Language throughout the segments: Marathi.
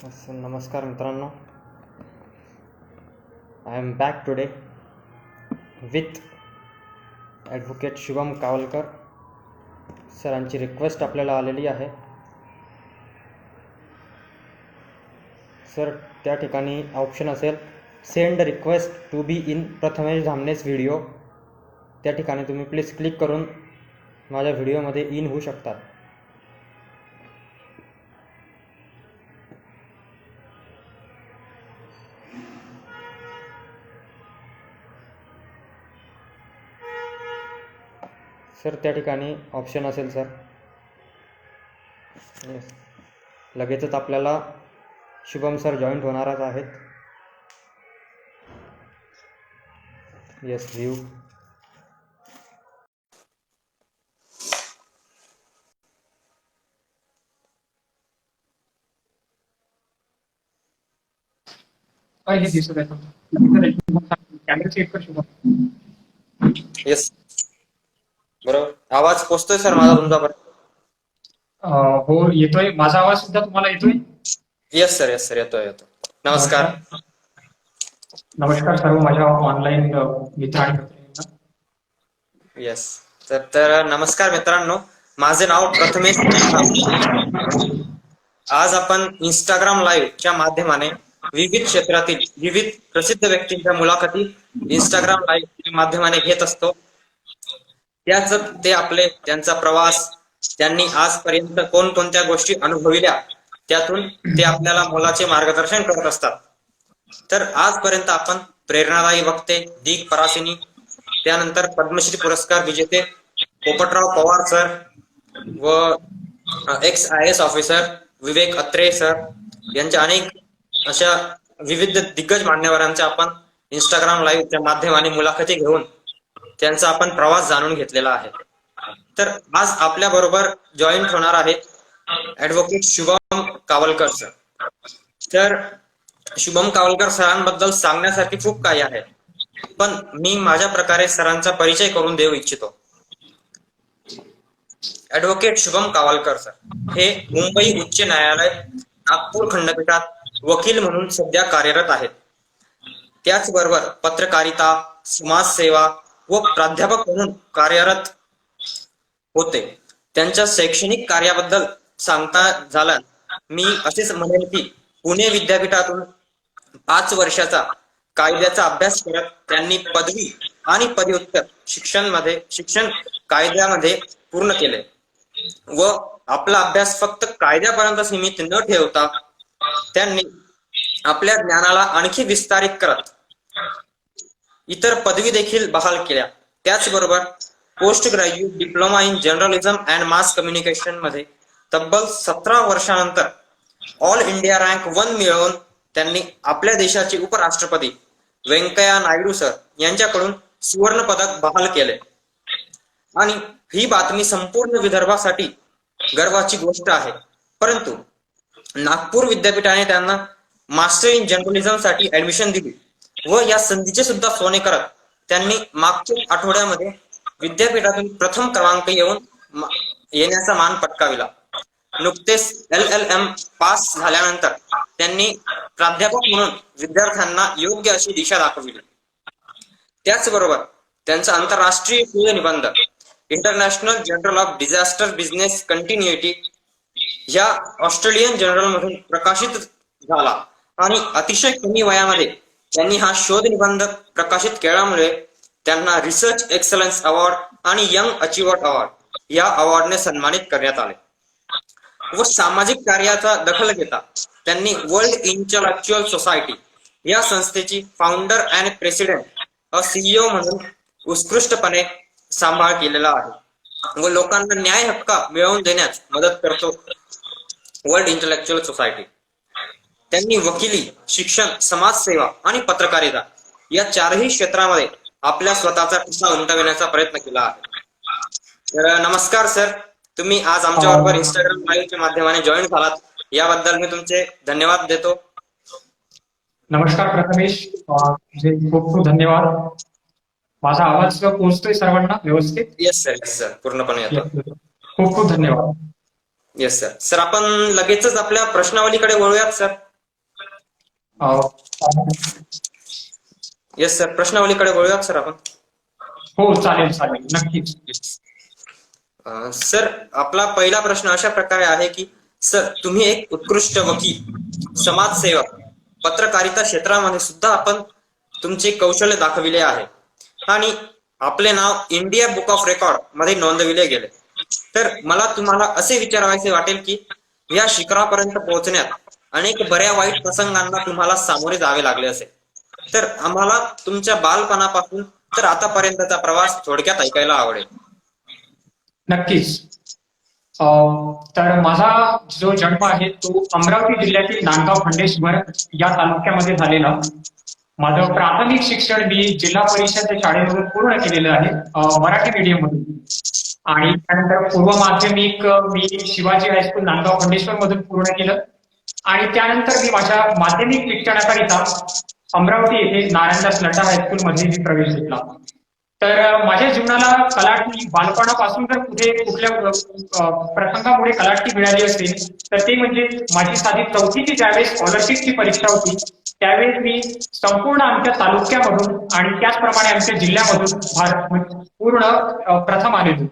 नमस्कार मित्रांनो, I am back today with advocate Shubham Kawalkar सरांची रिक्वेस्ट आपल्याला आलेली आहे. सर, त्या ठिकाणी ऑप्शन असेल send request to be in Prathamesh Dhamnes video. त्या ठिकाणी तुम्ही प्लीज क्लिक करून माझ्या व्हिडिओमध्ये इन होऊ शकतात. सर, त्या ठिकाणी ऑप्शन असेल सर. येस, लगेचच आपल्याला शुभम सर जॉईंट होणारच आहेत. Yes, view. हे दिसत आहे कॅमेरा चेक कर शुभम. येस, बरोबर. आवाज पोचतोय सर माझा तुमच्यापर्यंत? हो, येतोय. माझा आवाज सुद्धा तुम्हाला येतोय? येस सर, येस सर, येतोय. नमस्कार. नमस्कार सर्व माझ्या ऑनलाईन मित्र आणि मैत्रिणींना. येस तर नमस्कार मित्रांनो, माझे नाव प्रथमेश. आज आपण इंस्टाग्राम लाईव्हच्या माध्यमाने विविध क्षेत्रातील विविध प्रसिद्ध व्यक्तींच्या मुलाखती इंस्टाग्राम लाईव्हच्या माध्यमाने घेत असतो. त्याच ते त्यांचा प्रवास, त्यांनी आजपर्यंत कोणकोणत्या गोष्टी अनुभविल्या, त्यातून ते आपल्याला मोलाचे मार्गदर्शन करत असतात. तर आजपर्यंत आपण प्रेरणादायी वक्ते दिग परासिनी, त्यानंतर पद्मश्री पुरस्कार विजेते पोपटराव पवार सर व एक्स IAS ऑफिसर विवेक अत्रे सर यांच्या अनेक अशा विविध दिग्गज मान्यवरांच्या आपण इंस्टाग्राम लाईव्हच्या माध्यमाने मुलाखती घेऊन त्यांचा आपण प्रवास जाणून घेतलेला आहे. तर आज आपल्या बरोबर जॉईंट होणार आहे ॲडव्होकेट शुभम कावलकर सर. तर शुभम कावलकर सरांबद्दल सांगण्यासारखी खूप काही आहे, पण मी माझ्या प्रकारे सरांचा परिचय करून देऊ इच्छितो. ॲडव्होकेट शुभम कावलकर सर हे मुंबई उच्च न्यायालय नागपूर खंडपीठात वकील म्हणून सध्या कार्यरत आहेत. त्याचबरोबर पत्रकारिता, समाजसेवा व प्राध्यापक म्हणून कार्यरत होते. त्यांच्या शैक्षणिक कार्याबद्दल सांगता झालं मी असेच म्हणेन की पुणे विद्यापीठातून 5 वर्षाचा कायद्याचा अभ्यास करत त्यांनी पदवी आणि पदव्युत्तर शिक्षण कायद्यामध्ये पूर्ण केले व आपला अभ्यास फक्त कायद्यापर्यंत सीमित न ठेवता त्यांनी आपल्या ज्ञानाला आणखी विस्तारित करत इतर पदवी देखील बहाल केल्या. त्याचबरोबर post graduate diploma in journalism and mass communication मध्ये तब्बल 17 वर्षानंतर ऑल इंडिया रँक 1 मिळवून त्यांनी आपल्या देशाचे उपराष्ट्रपती व्यंकय्या नायडू सर यांच्याकडून सुवर्ण पदक बहाल केले. आणि ही बातमी संपूर्ण विदर्भासाठी गर्वाची गोष्ट आहे. परंतु नागपूर विद्यापीठाने त्यांना मास्टर इन जर्नलिझम साठी ऍडमिशन दिली व या संधीचे सुद्धा सोने करत त्यांनी मागच्या आठवड्यामध्ये विद्यापीठातून प्रथम क्रमांक येण्याचा मान पटकाविला. नुकतेच LLM पास झाल्यानंतर त्यांनी प्राध्यापक म्हणून विद्यार्थ्यांना योग्य अशी दिशा दाखविली. त्याचबरोबर त्यांचा आंतरराष्ट्रीय शोध निबंध international journal of disaster business continuity या ऑस्ट्रेलियन जर्नल मधून प्रकाशित झाला आणि अतिशय कमी वयामध्ये त्यांनी हा शोध निबंध प्रकाशित केल्यामुळे त्यांना रिसर्च एक्सलन्स अवॉर्ड आणि यंग अचिव्हर अवॉर्ड या अवॉर्डने सन्मानित करण्यात आले. व सामाजिक कार्याचा दखल घेता त्यांनी वर्ल्ड इंटेलेक्चुअल सोसायटी या संस्थेची फाउंडर अँड प्रेसिडेंट CEO म्हणून उत्कृष्टपणे सांभाळ केलेला आहे व लोकांना न्याय हक्क मिळवून देण्यास मदत करतो वर्ल्ड इंटेलेक्चुअल सोसायटी. त्यांनी वकिली, शिक्षण, समाजसेवा आणि पत्रकारिता या 4ही क्षेत्रामध्ये आपल्या स्वतःचा ठसा उमटविण्याचा प्रयत्न केला आहे. तर नमस्कार सर, तुम्ही आज आमच्या बरोबर इंस्टाग्राम लाईव्हच्या माध्यमाने जॉईन झालात याबद्दल मी तुमचे धन्यवाद देतो. नमस्कार प्रथमेश, खूप खूप धन्यवाद. माझा आवाज पोहोचतोय सर्वांना व्यवस्थित? येस सर, येस सर, पूर्णपणे येतो. खूप खूप धन्यवाद. Yes sir. सर, आपण लगेचच आपल्या प्रश्नावलीकडे वळूयात सर. अं, येस सर, प्रश्नावलीकडे वळूयात सर आपण. हो चालेल चालेल नक्कीच. सर, आपला पहिला प्रश्न अशा प्रकारे आहे की सर, तुम्ही एक उत्कृष्ट वकील, समाजसेवक, पत्रकारिता क्षेत्रामध्ये सुद्धा आपण तुमचे कौशल्य दाखविले आहे आणि आपले नाव इंडिया बुक ऑफ रेकॉर्ड मध्ये नोंदविले गेले. तर मला तुम्हाला असे विचारायचे वाटेल की या शिखरापर्यंत पोहोचण्यात अनेक बऱ्या वाईट प्रसंगांना तुम्हाला सामोरे जावे लागले असेल. तर आम्हाला तुमच्या बालपणापासून तर आतापर्यंतचा प्रवास थोडक्यात ऐकायला आवडेल. नक्कीच. तर माझा जो जन्म आहे तो अमरावती जिल्ह्यातील नांदगाव खंडेश्वर या तालुक्यामध्ये झालेला. माझं प्राथमिक शिक्षण मी जिल्हा परिषद शाळेमधून पूर्ण केलेलं आहे, मराठी मीडियम मधून. आणि त्यानंतर पूर्व माध्यमिक मी शिवाजी हायस्कूल नांदगाव खंडेश्वर मधून पूर्ण केलं. आणि त्यानंतर मी माझ्या माध्यमिक शिक्षणाकरिता अमरावती येथे नारायणदास लड्डा हायस्कूल मध्ये मी प्रवेश घेतला. तर माझ्या जीवनाला कलाटणी बालपणापासून जर कुठल्या प्रसंगामुळे कलाटणी मिळाली असेल तर ते म्हणजे माझी साधी चौथीची ज्यावेळेस स्कॉलरशिपची परीक्षा होती त्यावेळेस मी संपूर्ण आमच्या तालुक्यामधून आणि त्याचप्रमाणे आमच्या जिल्ह्यामधून पूर्ण प्रथम आलेलो.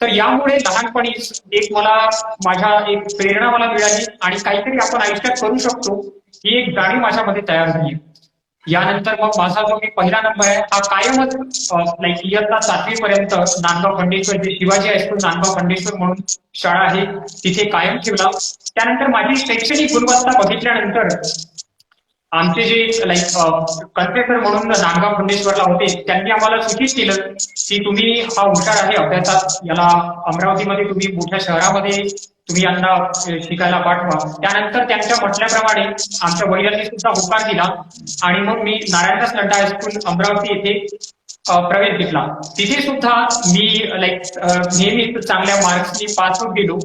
तर यामुळे लहानपणीच एक एक प्रेरणा मला मिळाली आणि काहीतरी आपण आयुष्यात करू शकतो ही एक जाणीव माझ्यामध्ये तयार झाली. यानंतर मग माझा जो मी पहिला नंबर आहे हा कायमच इयत्ता 7वी पर्यंत नांदगाव खंडेश्वर, जे शिवाजी हायस्कूल नांदगाव खंडेश्वर म्हणून शाळा आहे तिथे कायम ठेवला. त्यानंतर माझी शैक्षणिक गुणवत्ता बघितल्यानंतर आमचे जे कन्सेसर म्हणून नांदगाव खंडेश्वरला होते त्यांनी आम्हाला सूचित केलं की तुम्ही हा हुशार आहे अभ्यासात, याला अमरावतीमध्ये तुम्ही मोठ्या शहरामध्ये तुम्ही यांना शिकायला पाठवा. त्यानंतर त्यांच्या म्हटल्याप्रमाणे आमच्या वडिलांनी सुद्धा होकार दिला आणि मग मी नारायणदास लड्डा हायस्कूल अमरावती येथे प्रवेश घेतला. तिथे सुद्धा मी नेहमीच चांगल्या मार्क्सनी पास होत गेलो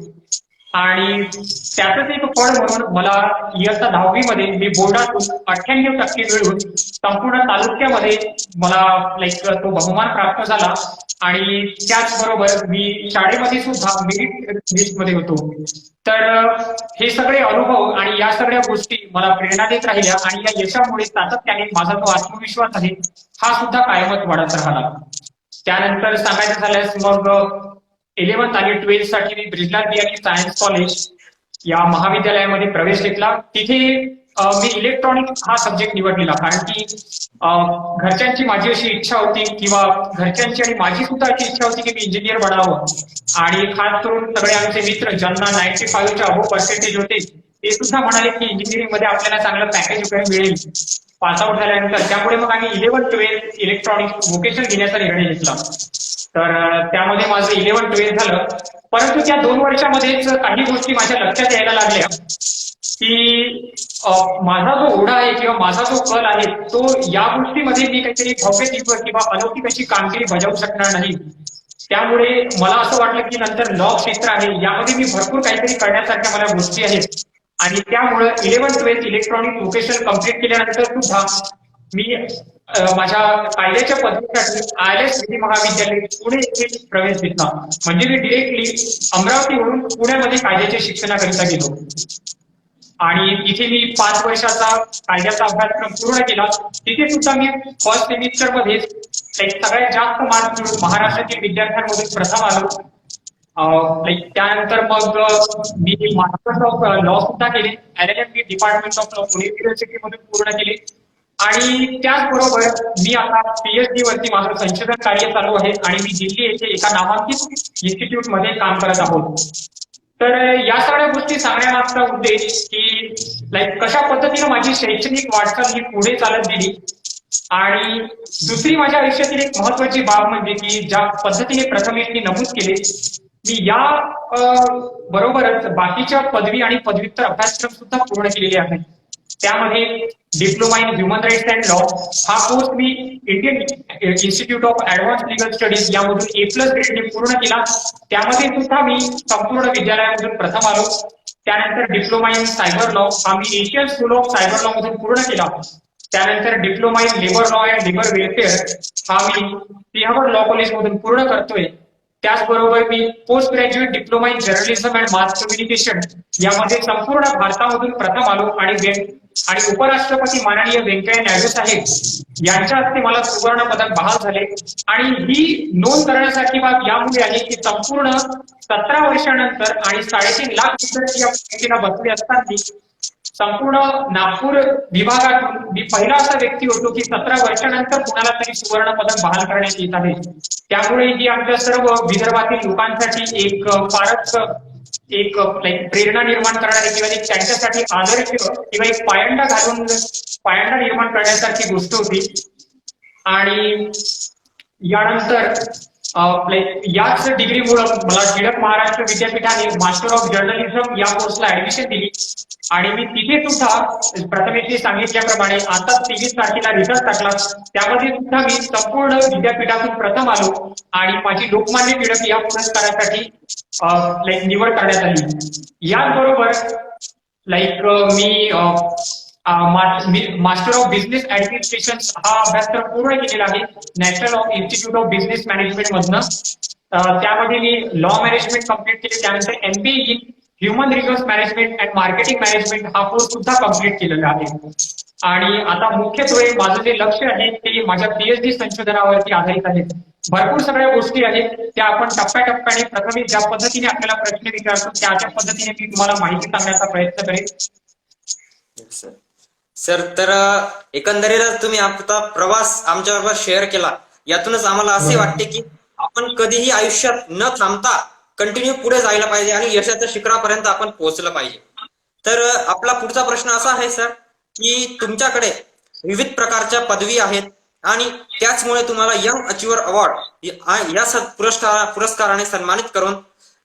आणि त्याचंच एक फळ म्हणून मला इयत्ता 10वी मध्ये मी बोर्डातून 98% मिळवून संपूर्ण तालुक्यामध्ये मला तो बहुमान प्राप्त झाला. आणि त्याचबरोबर मी शाळेमध्ये सुद्धा मेरिट लिस्टमध्ये होतो. तर हे सगळे अनुभव आणि या सगळ्या गोष्टी मला प्रेरणा देत राहिल्या आणि या यशामुळे सातत्याने माझा जो आत्मविश्वास आहे हा सुद्धा कायमच वाढत राहिला. त्यानंतर सांगायचं झाल्यास मग 11th आणि 12th साठी मी ब्रिजलाल बियाणी सायन्स कॉलेज या महाविद्यालयामध्ये प्रवेश घेतला. तिथे मी इलेक्ट्रॉनिक्स हा सब्जेक्ट निवडलेला कारण की घरच्यांची माझी अशी इच्छा होती किंवा घरच्यांची आणि माझी सुद्धा अशी इच्छा होती की मी इंजिनियर बनावं. आणि खास करून सगळे आमचे मित्र ज्यांना 95च्या अबोव पर्सेंटेज होते ते सुद्धा म्हणाले की इंजिनिअरिंग मध्ये आपल्याला चांगलं पॅकेज वगैरे मिळेल पासआउट झाल्यानंतर. त्यामुळे मग आम्ही 11th 12th इलेक्ट्रॉनिक्स वोकेशनल घेण्याचा निर्णय घेतला. तर त्यामध्ये माझं 11th 12th झालं. परंतु त्या 2 वर्षामध्येच काही गोष्टी माझ्या लक्षात यायला लागल्या की माझा जो ओढा आहे किंवा माझा जो कल आहे तो या गोष्टीमध्ये मी काहीतरी भव्य किंवा अलौकिक अशी कामगिरी बजावू शकणार नाही. त्यामुळे मला असं वाटलं की नंतर लॉ क्षेत्र आहे यामध्ये मी भरपूर काहीतरी करण्यासारख्या मला गोष्टी आहेत. आणि त्यामुळे 11th 12th electronic vocational complete केल्यानंतर सुद्धा मी माझ्या कायद्याच्या पदवीसाठी ILS विधी महाविद्यालय पुणे येथे प्रवेश घेतला. म्हणजे मी डिरेक्टली अमरावतीवरून पुण्यामध्ये कायद्याच्या शिक्षणाकरिता गेलो आणि तिथे मी 5 वर्षाचा कायद्याचा अभ्यासक्रम पूर्ण केला. तिथे सुद्धा मी फर्स्ट सेमिस्टर मध्ये सगळ्यात जास्त मार्क मिळून महाराष्ट्रातील विद्यार्थ्यांमधून प्रथम आलो. त्यानंतर मग मी मास्टर्स ऑफ लॉ सुद्धा केले, LLM department of law Pune university मधून पूर्ण केले. आणि त्याचबरोबर मी आता PhD वरती माझं संशोधन कार्य चालू आहे आणि मी दिल्ली येथे एका नामांकित इन्स्टिट्यूट मध्ये काम करत आहोत. तर या सगळ्या गोष्टी सांगण्यामागचा उद्देश की कशा पद्धतीने माझी शैक्षणिक वाटचाल ही पुढे चालत गेली. आणि दुसरी माझ्या आयुष्यातील एक महत्वाची बाब म्हणजे की ज्या पद्धतीने प्रथमेशनी नमूद केले मी या बरोबरच बाकीच्या पदवी आणि पदव्युत्तर अभ्यासक्रम सुद्धा पूर्ण केलेले आहेत. त्यामध्ये diploma in human rights and law हा कोर्स मी Indian institute of advance legal studies यामधून A+ ग्रेडने पूर्ण केला. त्यामध्ये सुद्धा मी संपूर्ण विद्यालयामधून प्रथम आलो. त्यानंतर डिप्लोमा इन सायबर लॉ हा मी Asian school of cyber law मधून पूर्ण केला. त्यानंतर diploma in labour law and labour welfare हा मी सिंहगड लॉ कॉलेज मधून पूर्ण करतोय. त्याचबरोबर मी post graduate diploma in journalism and mass communication यामध्ये संपूर्ण भारतामधून प्रथम आलो आणि आणि उपराष्ट्रपती माननीय व्यंकय्या नायडू साहेब यांच्या हस्ते मला सुवर्ण पदक बहाल झाले. आणि ही नोंद करण्यासाठी बाब यामुळे आहे की संपूर्ण 17 वर्षानंतर आणि 3.5 लाख विद्यार्थी या परीक्षेला बसले असताना संपूर्ण नागपूर विभागातून मी पहिला असा व्यक्ती होतो की 17 वर्षानंतर कुणाला तरी सुवर्ण पदक बहाल करण्यात येत आहे. त्यामुळे ही आमच्या सर्व विदर्भातील लोकांसाठी एक फारच एक प्रेरणा निर्माण करणारी किंवा एक त्यांच्यासाठी आदर्श किंवा एक पायंडा निर्माण करण्यासारखी गोष्ट होती. आणि यानंतर याच डिग्रीमुळे मला टिळक महाराष्ट्र विद्यापीठाने मास्टर ऑफ जर्नलिझम या कोर्सला ऍडमिशन दिली. आणि मी तिथे सुद्धा प्रथमेशने सांगितल्याप्रमाणे आता 23 तारखेला रिझल्ट टाकला. त्यामध्ये सुद्धा मी संपूर्ण विद्यापीठातून प्रथम आलो आणि माझी लोकमान्य टिळक या पुरस्कारासाठी निवड करण्यात आली. याचबरोबर मी मास्टर ऑफ बिझनेस ऍडमिनिस्ट्रेशन हा अभ्यासक्रम पूर्ण केलेला आहे national institute of business management मधनं. त्यामध्ये मी लॉ मॅनेजमेंट कम्प्लीट केले. त्यानंतर MBA in human resource management and marketing management हा कोर्स सुद्धा कम्प्लीट केलेला आहे. आणि आता मुख्यत्वे माझं जे लक्ष आहे ते माझ्या PhD संशोधनावरती आधारित आहे. भरपूर सगळ्या गोष्टी आहेत त्या आपण टप्प्याटप्प्याने प्रथमे ज्या पद्धतीने आपल्याला प्रश्न विचारतो त्या पद्धतीने मी तुम्हाला माहिती सांगण्याचा प्रयत्न करेन. सर, तर एकंदरीत तुम्ही आपला प्रवास आमच्याबरोबर शेअर केला. यातूनच आम्हाला असे वाटते की आपण कधीही आयुष्यात न थांबता कंटिन्यू पुढे जायला पाहिजे आणि यशाच्या शिखरापर्यंत आपण पोहोचलं पाहिजे. तर आपला पुढचा प्रश्न असा आहे सर की तुमच्याकडे विविध प्रकारच्या पदवी आहेत आणि त्याचमुळे तुम्हाला यंग अचिव्हर अवॉर्ड या पुरस्काराने सन्मानित करून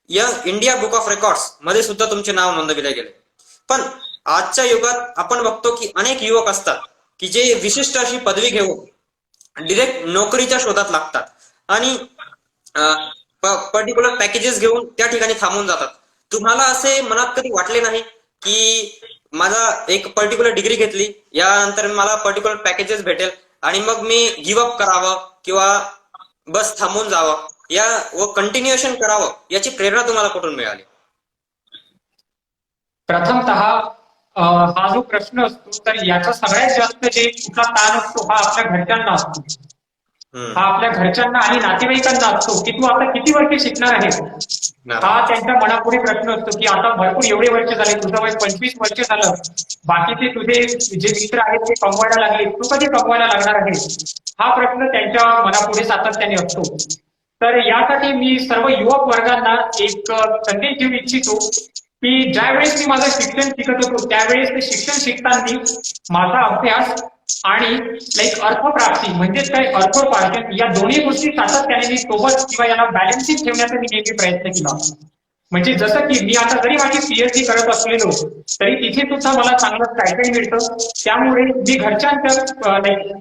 young India book of records मध्ये सुद्धा तुमचे नाव नोंदविले गेले. पण आजच्या युगात आपण बघतो की अनेक युवक असतात की जे विशिष्ट अशी पदवी घेऊन डिरेक्ट नोकरीच्या शोधात लागतात आणि पर्टिक्युलर पॅकेजेस घेऊन त्या ठिकाणी थांबून जातात. तुम्हाला असे मनात कधी वाटले नाही की माझा एक पर्टिक्युलर डिग्री घेतली, यानंतर मला पर्टिक्युलर पॅकेजेस भेटेल आणि मग मी गिव्ह अप करावं किंवा बस थांबून जावं व कंटिन्युएशन करावं, याची प्रेरणा तुम्हाला कुठून मिळाली? प्रथमतः हा जो प्रश्न असतो तर याचा सगळ्यात जास्त जे कुठला ताण असतो हा आपल्या घरच्यांना असतो. हा आपल्या घरच्यांना आणि नातेवाईकांना असतो की तू आता किती वर्ष शिकणार आहे. हा त्यांच्या मनापुढे प्रश्न असतो की आता भरपूर एवढे वर्ष झाले, तुझं वय 25 वर्ष झालं, बाकीचे तुझे जे मित्र आहेत ते कमवायला लागले, तू कधी कमवायला लागणार आहे. हा प्रश्न त्यांच्या मनापुढे सातत्याने असतो. तर यासाठी मी सर्व युवक वर्गांना एक संदेश देऊ इच्छितो की ज्यावेळेस मी माझं शिक्षण शिकत होतो त्यावेळेस ते शिक्षण शिकताना माझा अभ्यास आणि अर्थप्राप्ती म्हणजेच काय अर्थोपार्जन या दोन्ही गोष्टी सातत्याने मी सोबत किंवा याला बॅलन्सिंग ठेवण्याचा मी नेहमी प्रयत्न केला. म्हणजे जसं की मी आता जरी माझी PhD करत असलेलो तरी तिथे सुद्धा मला चांगलं स्टायपेंड मिळतं. त्यामुळे मी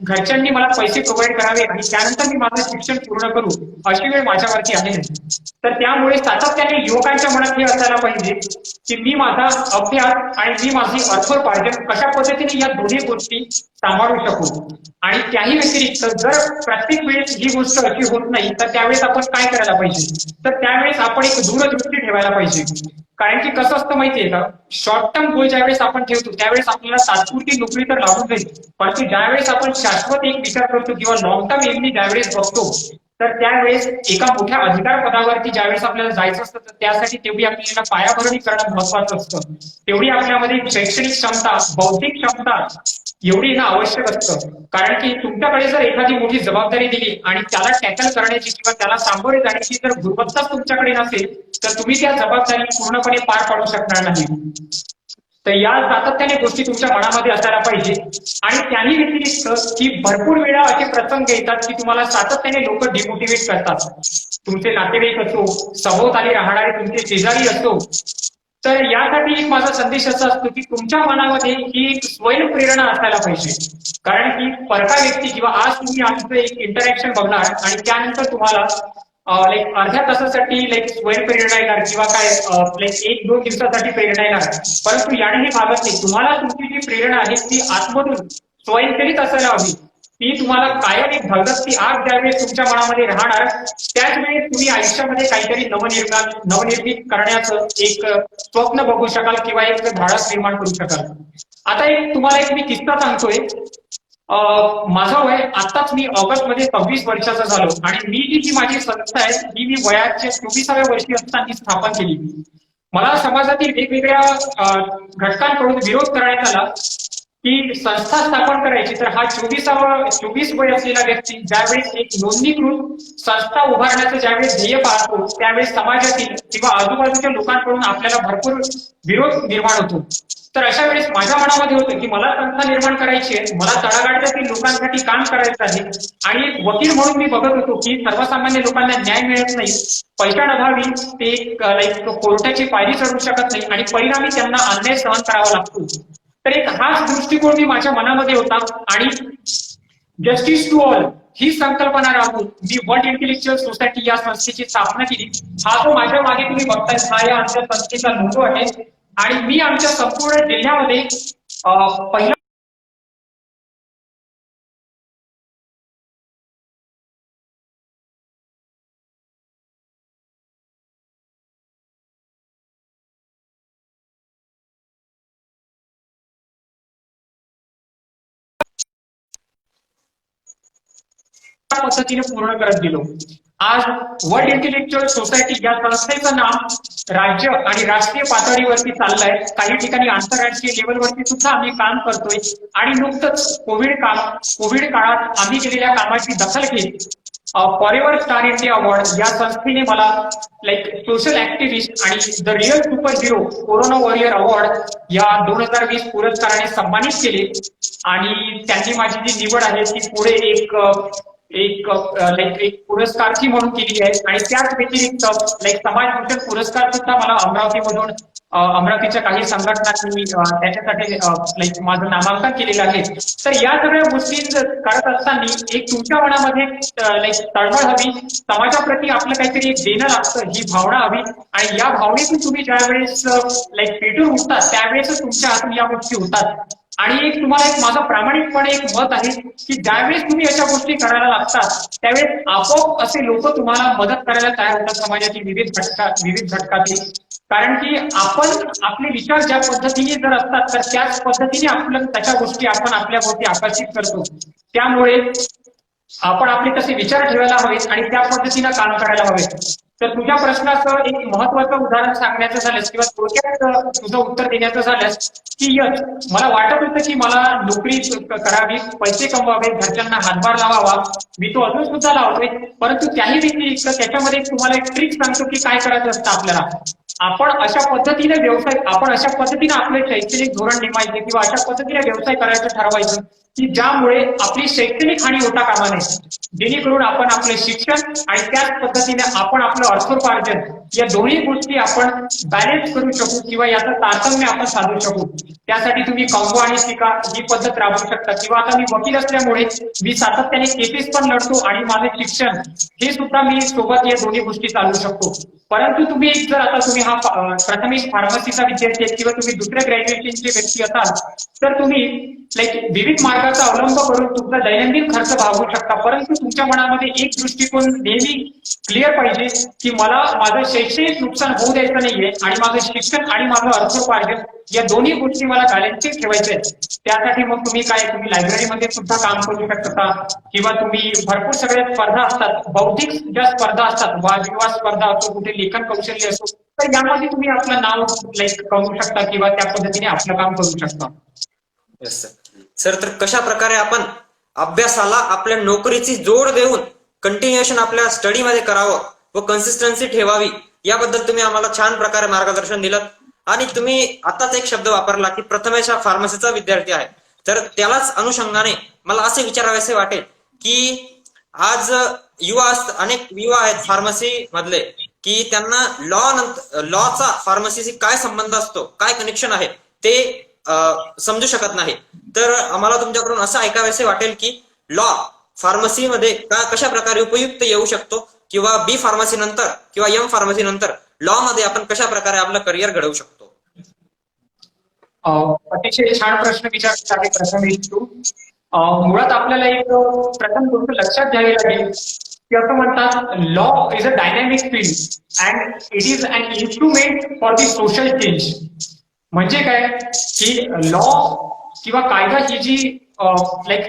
घरच्यांनी मला पैसे प्रोव्हाइड करावे आणि त्यानंतर मी माझं शिक्षण पूर्ण करू अशी वेळ माझ्यावरती आली नाही. तर त्यामुळे सातत्याने युवकांच्या मनात हे असायला पाहिजे की मी माझा अभ्यास आणि मी माझी अर्थोपार्जन कशा पद्धतीने या दोन्ही गोष्टी सांभाळू शकू. आणि त्याही व्यतिरिक्त जर प्रत्येक वेळेस ही गोष्ट अशी होत नाही तर त्यावेळेस आपण काय करायला पाहिजे, तर त्यावेळेस आपण एक दूरदृष्टी ठेवायला पाहिजे. कारण की कसं असतं माहितीये का, शॉर्ट टर्म गोल ज्यावेळेस आपण ठेवतो त्यावेळेस आपल्याला तात्पुरती नोकरी तर लागून जाईल, परंतु ज्यावेळेस आपण शाश्वत एक विचार करतो किंवा लॉंग टर्म एमनी ज्यावेळेस बघतो तर त्यावेळेस एका मोठ्या अधिकार पदावरती ज्यावेळेस आपल्याला जायचं असतं तर त्यासाठी तेवढी आपल्याला पायाभरणी करणं महत्वाचं असतं. तेवढी आपल्यामध्ये शैक्षणिक क्षमता, बौद्धिक क्षमता एवढी ना आवश्यक असतं. कारण की तुमच्याकडे जर एखादी मोठी जबाबदारी दिली आणि त्याला टॅकल करण्याची किंवा त्याला सामोरे जाण्याची जर गुणवत्ता तुमच्याकडे नसेल तर तुम्ही त्या जबाबदारी पूर्णपणे पार पाडू शकणार नाही. तर या सातत्याने गोष्टी तुमच्या मनामध्ये असायला पाहिजे. आणि त्याही व्यतिरिक्त की भरपूर वेळा असे प्रसंग येतात की तुम्हाला सातत्याने लोक डिमोटिवेट करतात. तुमचे नातेवाईक असो, सभोवताली राहणारे तुमचे शेजारी असो. तर यासाठी एक माझा संदेश असा असतो की तुमच्या मनामध्ये ही एक स्वयंप्रेरणा असायला पाहिजे. कारण की परका व्यक्ती किंवा आज तुम्ही आमचं एक इंटरॅक्शन बघणार आणि त्यानंतर तुम्हाला अर्ध्या तासासाठी स्वयंप्रेरणा येणार किंवा काय 1-2 दिवसासाठी प्रेरणा येणार, परंतु याने हे भागत नाही. तुम्हाला तुमची जी प्रेरणा आहे ती आतमधून स्वयंचलित असायला हवी. ती तुम्हाला कायम एक धगधगती आग ज्यावेळेस तुमच्या मनामध्ये राहणार त्याच वेळेस तुम्ही आयुष्यामध्ये काहीतरी नवनिर्मित करण्याचं एक स्वप्न बघू शकाल किंवा एक धाडस निर्माण करू शकाल. आता तुम्हाला एक मी किस्सा सांगतोय. माझं वय आताच मी ऑगस्टमध्ये 26 वर्षाचा झालो आणि जी माझी संस्था आहे ही मी वयाच्या 24व्या वर्षी असताना स्थापन केली. मला समाजातील वेगवेगळ्या घटकांकडून विरोध करण्यात आला की संस्था स्थापन करायची, तर हा 24 वय असलेला व्यक्ती ज्यावेळेस एक नोंदणीकृत संस्था उभारण्याचं ज्यावेळेस ध्येय पाहतो त्यावेळेस समाजातील किंवा आजूबाजूच्या लोकांकडून आपल्याला भरपूर विरोध निर्माण होतो. तर अशा वेळेस माझ्या मनामध्ये होतं की मला संस्था निर्माण करायची आहे, मला तळागाळातील लोकांसाठी काम करायचं आहे आणि एक वकील म्हणून मी बघत होतो की सर्वसामान्य लोकांना न्याय मिळत नाही, पैशांअभावी ते लाईक कोर्टाची पायरी चढू शकत नाही आणि परिणामी त्यांना अन्याय सहन करावा लागतो. तर एक हाच दृष्टिकोन मी माझ्या मनामध्ये होता आणि जस्टिस टू ऑल ही संकल्पना राहून मी वर्ल्ड इंटेलेक्च्युअल सोसायटी या संस्थेची स्थापना केली. हा जो माझ्या मागे तुम्ही बघताय हा या आमच्या संस्थेचा लोगो आहे आणि मी आमच्या संपूर्ण जिल्ह्यामध्ये पहिला पद्धतीने पूर्ण करत गेलो. आज वर्ल्ड इंटेलेक्च्युअल सोसायटी या संस्थेचं नाम राज्य आणि राष्ट्रीय पातळीवरती चाललंय. काही ठिकाणी आंतरराष्ट्रीय लेवलवरती सुद्धा आम्ही काम करतोय आणि नुकतंच कोविड काळात आम्ही केलेल्या कामाची दखल घेत फॉरेवर स्टार इंडिया अवॉर्ड या संस्थेने मला लाईक सोशल ऍक्टिव्हिस्ट आणि the real super hero corona warrior award या 2020 पुरस्काराने सन्मानित केले आणि त्यांनी माझी जी निवड आहे ती पुढे एक पुरस्कारची म्हणून केली आहे आणि त्याच व्यतिरिक्त लाईक समाजभूषण पुरस्कार सुद्धा मला अमरावतीमधून अमरावतीच्या काही संघटनांनी त्याच्यासाठी लाईक माझं नामांकन केलेलं आहे. तर या सगळ्या गोष्टी करत असताना एक तुमच्या मनामध्ये लाईक तळमळ हवी, समाजाप्रती आपलं काहीतरी एक देणं लागतं ही भावना हवी आणि या भावनेतून तुम्ही ज्यावेळेस लाईक पेटून उठतात त्यावेळेस तुमच्या हातून या गोष्टी होतात. आणि एक तुम्हाला एक माझं प्रामाणिकपणे एक मत आहे की ज्यावेळेस तुम्ही अशा गोष्टी करायला लागतात त्यावेळेस आपोआप असे लोक तुम्हाला मदत करायला तयार होतात समाजातील विविध घटकातील. कारण की आपण आपले विचार ज्या पद्धतीने जर असतात तर त्याच पद्धतीने आपलं तशा गोष्टी आपण आपल्या भोवती आकर्षित करतो. त्यामुळे आपण आपले तसे विचार ठेवायला हवेत आणि त्या पद्धतीनं काम करायला हवेत. तर तुझ्या प्रश्नाचं एक महत्वाचं उदाहरण सांगण्याचं झाल्यास किंवा थोडक्यात तुझं उत्तर देण्याचं झाल्यास की यस, मला वाटत होतं की मला नोकरी करावी, पैसे कमवावे, घरच्यांना हातभार लावावा, मी तो अजून सुद्धा लावतोय. परंतु त्याही व्यतिरिक्त त्याच्यामध्ये तुम्हाला एक ट्रिक सांगतो की काय करायचं असतं आपल्याला. आपण अशा पद्धतीने आपले शैक्षणिक धोरण नेमायचे किंवा अशा पद्धतीने व्यवसाय करायचं ठरवायचं की ज्यामुळे आपली शैक्षणिक हानी होता कामा नये, जेणेकरून आपण आपले शिक्षण आणि त्याच पद्धतीने आपण आपलं अर्थोपार्जन या दोन्ही गोष्टी आपण बॅलेन्स करू शकू किंवा याचं तारतम्य आपण साधू शकू. त्यासाठी तुम्ही कमवा आणि शिका ही पद्धत राबवू शकता किंवा आता मी वकील असल्यामुळे मी सातत्याने केसेस पण लढतो आणि माझे शिक्षण हे सुद्धा मी सोबत या दोन्ही गोष्टी चालू शकतो. परंतु तुम्ही जर आता तुम्ही हा प्रथमेश फार्मसीचा विद्यार्थी किंवा तुम्ही दुसऱ्या ग्रॅज्युएशनचे व्यक्ती असाल तर तुम्ही लाईक विविध मार्गाचा अवलंब करून तुमचा दैनंदिन खर्च भागवू शकता. परंतु तुमच्या मनामध्ये एक दृष्टिकोन नेहमी क्लिअर पाहिजे की मला माझं शैक्षणिक नुकसान होऊ द्यायचं नाहीये आणि माझं शिक्षण आणि माझं अर्थोपार्जन या दोन्ही गोष्टी मला बॅलन्सिंग ठेवायचे आहेत. त्यासाठी मग तुम्ही लायब्ररीमध्ये सुद्धा काम करू शकता किंवा तुम्ही भरपूर सगळ्या स्पर्धा असतात, बौद्धिक ज्या स्पर्धा असतात, वादविवाद स्पर्धा असो, कुठे लेखन कौशल्य असो, तर यामध्ये तुम्ही आपलं नाव लाईक करू शकता किंवा त्या पद्धतीने आपलं काम करू शकता. Yes sir. तर कशा प्रकारे आपण अभ्यासाला आपल्या नोकरीची जोड देऊन कंटिन्युएशन आपल्या स्टडीमध्ये करावं व कन्सिस्टन्सी ठेवावी याबद्दल तुम्ही आम्हाला छान प्रकारे मार्गदर्शन दिलं. आणि तुम्ही आताच एक शब्द वापरला की प्रथमेश हा फार्मसीचा विद्यार्थी आहे. तर त्यालाच अनुषंगाने मला असे विचारावेसे वाटेल की आज अनेक युवा आहेत फार्मसी मधले की त्यांना लॉचा फार्मसीशी काय संबंध असतो, काय कनेक्शन आहे ते समजू शकत नाही. तर आम्हाला तुमच्याकडून असं ऐकावेसे वाटेल की लॉ फार्मसीमध्ये कशा प्रकारे उपयुक्त येऊ शकतो किंवा बी फार्मसी नंतर किंवा एम फार्मसी नंतर लॉ मध्ये आपण कशा प्रकारे आपलं करिअर घडवू शकतो. अतिशय छान प्रश्न विचारला आहे प्रथमेश तू. मुळात आपल्याला एक प्रथम गोष्ट लक्षात घ्यावी लागेल की असं म्हणतात law is a dynamic field and it is an instrument for the social change. म्हणजे काय की लॉ किंवा कायदा ही जी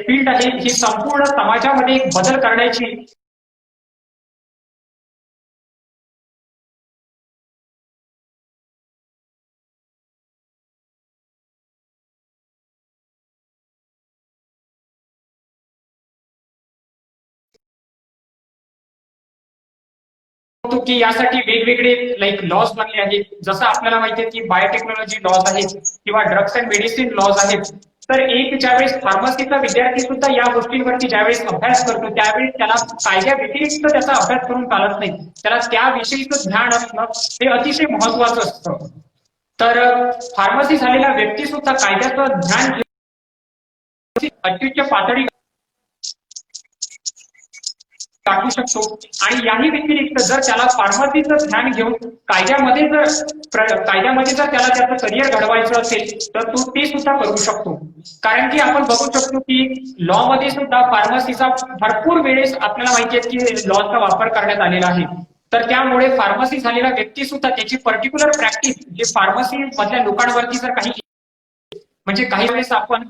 फील्ड आहे ही संपूर्ण समाजामध्ये एक बदल करण्याची की यासाठी वेगवेगळे लॉज बनले आहेत. जसं आपल्याला माहिती आहे की बायोटेक्नॉलॉजी लॉज आहेत किंवा ड्रग्स अँड मेडिसिन लॉज आहेत. तर एक ज्यावेळेस फार्मसीचा विद्यार्थी सुद्धा या गोष्टींवरती ज्यावेळेस अभ्यास करतो त्यावेळेस त्याला कायद्या व्यतिरिक्त त्याचा अभ्यास करून चालत नाही. त्याला त्याविषयीचं ज्ञान असणं हे अतिशय महत्वाचं असतं. तर फार्मसी झालेला व्यक्ती सुद्धा कायद्याचं ज्ञान घेऊन अत्युच्च पातळी टाकू शकतो. आणि याही व्यतिरिक्त जर त्याला फार्मसीचं ज्ञान घेऊन कायद्यामध्ये जर त्याला त्याचं करिअर घडवायचं असेल तर तो ते सुद्धा करू शकतो. कारण की आपण बघू शकतो की लॉ मध्ये सुद्धा फार्मसीचा भरपूर वेळेस आपल्याला माहिती आहे की लॉचा वापर करण्यात आलेला आहे. तर त्यामुळे फार्मसी झालेला व्यक्ती सुद्धा त्याची पर्टिक्युलर प्रॅक्टिस जे फार्मसी मधल्या लोकांवरती जर काही म्हणजे काही वेळेस आपण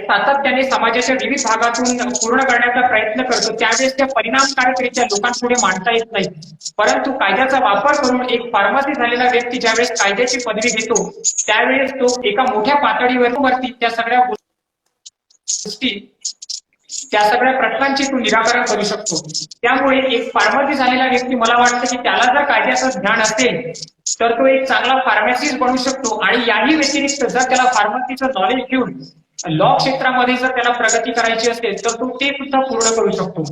सातत्याने समाजाच्या विविध भागातून पूर्ण करण्याचा प्रयत्न करतो त्यावेळेस त्या परिणामकारकरित्या लोकांपुढे मांडता येत नाही. परंतु कायद्याचा वापर करून एक फार्मसी झालेला व्यक्ती ज्यावेळेस कायद्याची पदवी घेतो त्यावेळेस तो एका मोठ्या पातळीवरती त्या सगळ्या गोष्टी त्या सगळ्या प्रश्नांची तो निराकरण करू शकतो. त्यामुळे एक फार्मसी झालेला व्यक्ती मला वाटतं की त्याला जर कायद्याचं ज्ञान असेल तर तो एक चांगला फार्मसिस्ट बनू शकतो. आणि याही व्यतिरिक्त जर त्याला फार्मसीचं नॉलेज घेऊन लॉ क्षेत्रामध्ये जर त्याला प्रगती करायची असेल तर तो ते सुद्धा पूर्ण करू शकतो.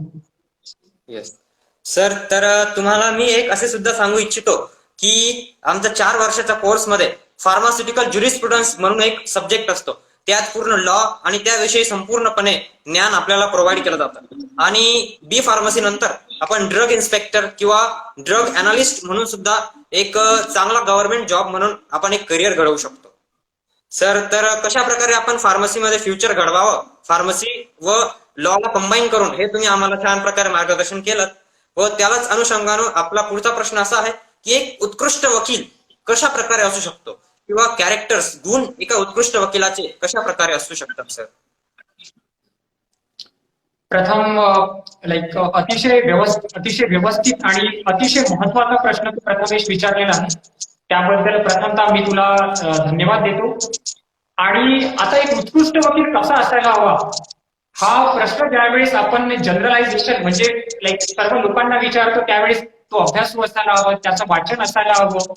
येस सर, तर तुम्हाला मी एक असे सुद्धा सांगू इच्छितो की आमचा 4 वर्षाच्या कोर्समध्ये फार्मास्युटिकल ज्युरिस्प्रुडन्स म्हणून एक सब्जेक्ट असतो. त्यात पूर्ण लॉ आणि त्याविषयी संपूर्णपणे ज्ञान आपल्याला प्रोव्हाइड केलं जातं. आणि बी फार्मसी नंतर आपण ड्रग इन्स्पेक्टर किंवा ड्रग अनालिस्ट म्हणून सुद्धा एक चांगला गव्हर्नमेंट जॉब म्हणून आपण एक करिअर घडवू शकतो. सर, तर कशा प्रकारे आपण फार्मसीमध्ये फ्युचर घडवावं, फार्मसी व लॉला कंबाईन करून हे तुम्ही आम्हाला छान प्रकारे मार्गदर्शन केलं. व त्यालाच अनुषंगानं आपला पुढचा प्रश्न असा आहे की एक उत्कृष्ट वकील कशा प्रकारे असू शकतो किंवा कॅरेक्टर्स गुण एका उत्कृष्ट वकिलाचे कशा प्रकारे असू शकतात सर? प्रथम अतिशय व्यवस्थित आणि अतिशय महत्वाचा प्रश्न तू प्रथमेश विचारलेला आहे. त्याबद्दल प्रथमतः मी तुला धन्यवाद देतो. आणि आता एक उत्कृष्ट वकील कसा असायला हवा हा प्रश्न ज्यावेळेस आपण जनरलायझेशन म्हणजे सर्व लोकांना विचारतो त्यावेळेस तो अभ्यासू असायला हवा, त्याचं वाचन असायला हवं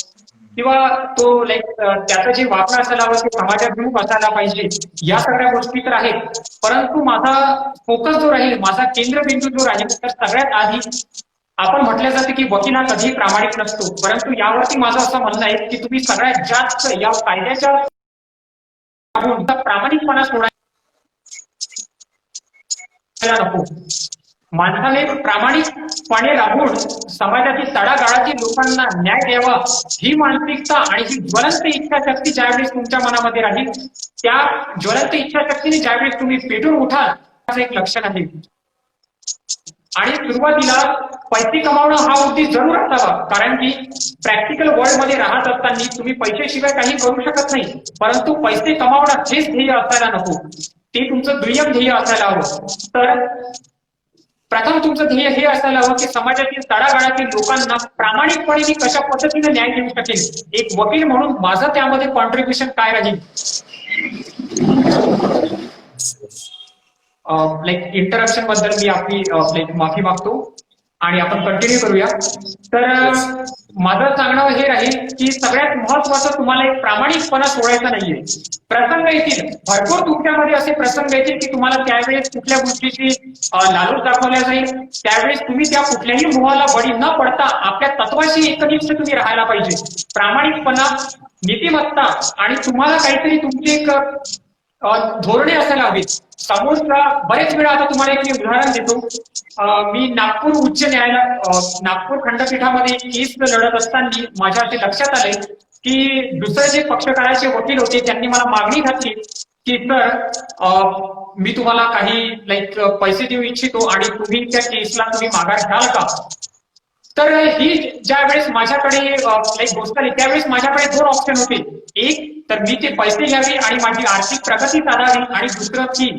किंवा तो त्याचं जे वापर असायला हवं ते समाजाभिमुख असायला पाहिजे. या सगळ्या गोष्टी तर आहेत. परंतु माझा फोकस जो राहील, माझा केंद्रबिंदू जो राहील तर सगळ्यात आधी आपण म्हटलं जाते की वकील हा कधीही प्रामाणिक नसतो. परंतु यावरती माझं असं म्हणणं आहे की तुम्ही सगळ्यात जास्त या कायद्याच्या प्रामाणिकपणा सोडायला नको. माणसाने प्रामाणिकपणे राहून समाजातील तळागाळातील लोकांना न्याय द्यावा ही मानसिकता आणि ही ज्वलंत इच्छाशक्ती ज्यावेळेस तुमच्या मनामध्ये राहील त्या ज्वलंत इच्छाशक्तीने ज्यावेळेस तुम्ही पेटून उठाल त्याचं एक लक्षण आहे. आणि सुरुवातीला पैसे कमावणं हा उद्देश जरूर असावा. कारण की प्रॅक्टिकल वर्ल्ड मध्ये राहत असताना तुम्ही पैशाशिवाय काही करू शकत नाही. परंतु पैसे कमावणं हेच ध्येय असायला नको, ते तुमचं दुय्यम ध्येय असायला हवं. तर प्रथम तुमचं ध्येय हे असायला हवं की समाजातील तळागाळातील लोकांना प्रामाणिकपणे मी कशा पद्धतीने न्याय देऊ शकेल, एक वकील म्हणून माझं त्यामध्ये कॉन्ट्रीब्युशन काय राहील. इंटरप्शन बद्दल मी आपली माफी मागतो आणि आपण कंटिन्यू करूया. तर माझं सांगणं हे राहील की सगळ्यात महत्वाचं तुम्हाला एक प्रामाणिकपणा सोडायचा नाहीये. प्रसंग येतील, भरपूर तुमच्यामध्ये असे प्रसंग येतील की तुम्हाला त्यावेळेस कुठल्या गोष्टीची लालूच दाखवल्या जाईल. त्यावेळेस तुम्ही त्या कुठल्याही मोहाला बळी न पडता आपल्या तत्वाशी एकनिष्ठ तुम्ही राहायला पाहिजे. प्रामाणिकपणा, नीतिमत्ता आणि तुम्हाला काहीतरी तुमची एक धोरणे असायला हवीत. समोरचा बरेच वेळा आता तुम्हाला एक मी उदाहरण देतो. मी नागपूर उच्च न्यायालय नागपूर खंडपीठामध्ये केस लढत असताना माझ्या असे लक्षात आले की दुसरे जे पक्षकाराचे वकील होते त्यांनी मला मागणी घातली की सर मी तुम्हाला काही पैसे देऊ इच्छितो आणि तुम्ही त्या केसला तुम्ही माघार घ्याल का. तर ही ज्या वेळेस माझ्याकडे एक गोष्ट आली त्यावेळेस माझ्याकडे दोन ऑप्शन होते. एक तर मी ते पैसे घ्यावे आणि माझी आर्थिक प्रगती साधावी, आणि दुसरं की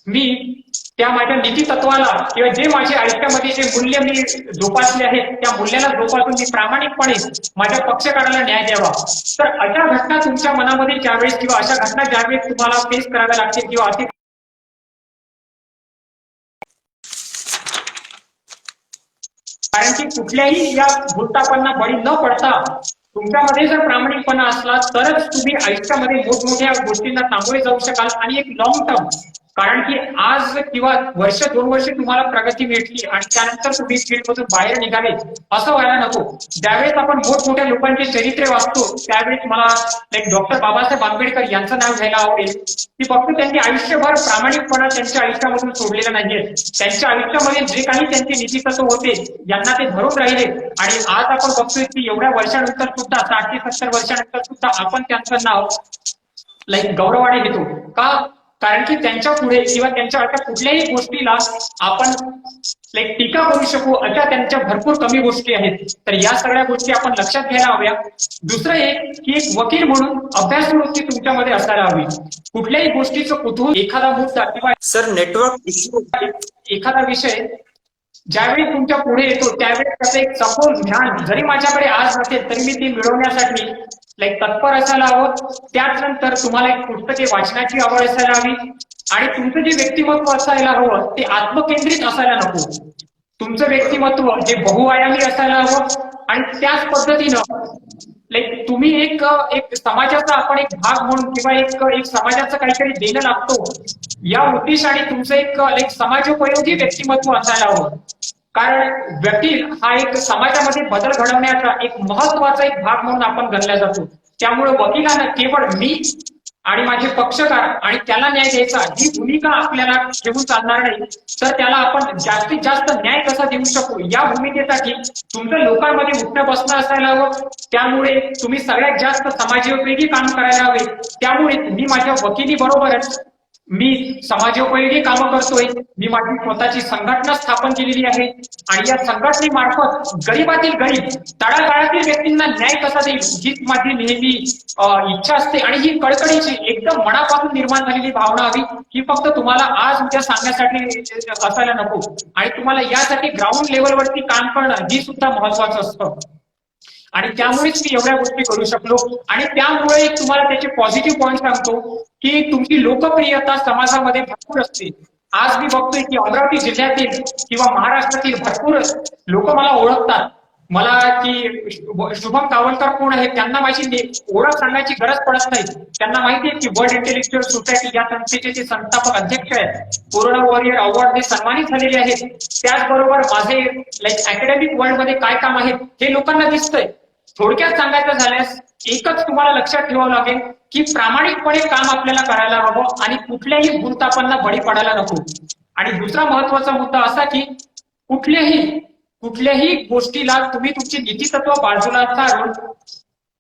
मी त्या माझ्या नीती तत्वाला किंवा जे माझ्या आयुष्यामध्ये जे मूल्य मी जोपासले आहेत त्या मूल्याला जोपासून मी प्रामाणिकपणे माझ्या पक्षकाराला न्याय द्यावा. तर अशा घटना तुमच्या मनामध्ये ज्यावेळेस किंवा अशा घटना ज्यावेळेस तुम्हाला फेस कराव्या लागतील किंवा असे कारण की कुठल्याही या भूलथापांना बळी न पडता तुमच्यामध्ये जर प्रामाणिकपणा असला तरच तुम्ही आयुष्यामध्ये मोठमोठ्या गोष्टींना सामोरे जाऊ शकाल आणि एक लॉंग टर्म. कारण की आज किंवा वर्ष 2 वर्ष तुम्हाला प्रगती भेटली आणि त्यानंतर तुम्ही फील्डमधून बाहेर निघाले असं व्हायला नको. ज्यावेळेस आपण मोठमोठ्या लोकांचे चरित्रे वाचतो त्यावेळेस मला डॉक्टर बाबासाहेब आंबेडकर यांचं नाव घ्यायला आवडेल की फक्त त्यांनी आयुष्यभर प्रामाणिकपणा त्यांच्या आयुष्यामधून सोडलेला नाहीये. त्यांच्या आयुष्यामध्ये जे काही त्यांचे नीतितत्व होते यांना ते धरून राहिले आणि आज आपण बघतोय की एवढ्या वर्षानंतर सुद्धा 60 ते 70 वर्षानंतर सुद्धा आपण त्यांचं नाव गौरवाने घेतो. का? कारण की त्यांच्या पुढे किंवा त्यांच्या अशा कुठल्याही गोष्टीला आपण टीका करू शकू अशा त्यांच्या भरपूर कमी गोष्टी आहेत. तर या सगळ्या गोष्टी आपण लक्षात घ्यायला हव्या. दुसरं एक की एक वकील म्हणून अभ्यासू वृत्ती तुमच्यामध्ये असायला हवी. कुठल्याही गोष्टीचं कुठून एखादा मुद्दा किंवा सर नेटवर्क इश्यू एखादा विषय ज्यावेळी तुमच्या पुढे येतो त्यावेळी त्याचं एक सखोल ज्ञान जरी माझ्याकडे आज नसेल तरी मी ती मिळवण्यासाठी तत्पर असायला हवं. त्यानंतर तुम्हाला एक पुस्तके वाचनाची आवड असायला हवी आणि तुमचं जे व्यक्तिमत्व असायला हवं ते आत्मकेंद्रित असायला नको. तुमचं व्यक्तिमत्व जे बहुआयामी असायला हवं आणि त्याच पद्धतीनं तुम्ही एक समाजाचा आपण एक भाग म्हणून किंवा एक समाजाचं काहीतरी देणं लागतो या उद्देशाने तुमचं एक समाजोपयोगी व्यक्तिमत्व असायला हवं. कारण वकील हा एक समाजामध्ये बदल घडवण्याचा एक महत्वाचा एक भाग म्हणून आपण गणला जातो. त्यामुळे वकिलांना केवळ मी आणि माझे पक्षकार आणि त्याला न्याय द्यायचा ही भूमिका आपल्याला ठेवून चालणार नाही. तर त्याला आपण जास्तीत जास्त न्याय कसा देऊ शकू या भूमिकेसाठी तुमचं लोकांमध्ये उठणं बसणं असायला हवं. त्यामुळे तुम्ही सगळ्यात जास्त समाजोपयोगी काम करायला हवे. त्यामुळे मी माझ्या वकिली बरोबरच मी समाजोपयोगी कामं करतोय. मी माझी स्वतःची संघटना स्थापन केलेली आहे आणि या संघटनेमार्फत गरीबातील गरीब तळागाळातील व्यक्तींना न्याय कसा देईल ही माझी नेहमी इच्छा असते. आणि ही कळकळीची एकदम मनापासून निर्माण झालेली भावना हवी. ही फक्त तुम्हाला आज उद्या सांगण्यासाठी असायला नको आणि तुम्हाला यासाठी ग्राउंड लेवलवरती काम करणं ही सुद्धा महत्वाचं असतं. आणि त्यामुळेच मी एवढ्या गोष्टी करू शकलो. आणि त्यामुळे तुम्हाला त्याचे पॉझिटिव्ह पॉईंट सांगतो की तुमची लोकप्रियता समाजामध्ये भरपूर असते. आज मी बघतोय की अमरावती जिल्ह्यातील किंवा महाराष्ट्रातील भरपूर लोक मला ओळखतात. मला की शुभम कावलकर कोण आहे त्यांना माझी ओळख सांगायची गरज पडत नाही. त्यांना माहिती आहे की वर्ल्ड इंटेलेक्च्युअल सोसायटी या संस्थेचे ते संस्थापक अध्यक्ष आहेत. कोरोना वॉरियर अवॉर्डने सन्मानित झालेले आहेत. त्याचबरोबर माझे अकॅडमिक वर्ल्ड मध्ये काय काम आहे हे लोकांना दिसतंय. थोडक्यात सांगायचं झाल्यास एकच तुम्हाला लक्षात ठेवावं लागेल की प्रामाणिकपणे काम आपल्याला करायला हवं आणि कुठल्याही भूलथापांना बळी पडायला नको. आणि दुसरा महत्वाचा मुद्दा असा की कुठल्याही गोष्टीला तुम्ही तुमची नीतितत्व बाजूला सारून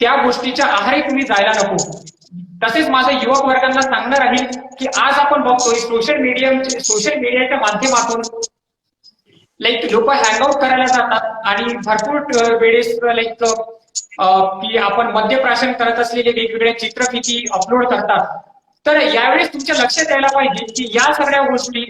त्या गोष्टीच्या आहारी तुम्ही जायला नको. तसेच माझं युवक वर्गांना सांगणं राहील की आज आपण बघतोय सोशल मीडियाच्या माध्यमातून लोक हँगआउट करायला जातात आणि भरपूर वेळेस की आपण मद्यप्राशन करत असलेले वेगवेगळ्या चित्रफिती अपलोड करतात. तर यावेळेस तुमच्या लक्षात यायला पाहिजे की या सगळ्या गोष्टी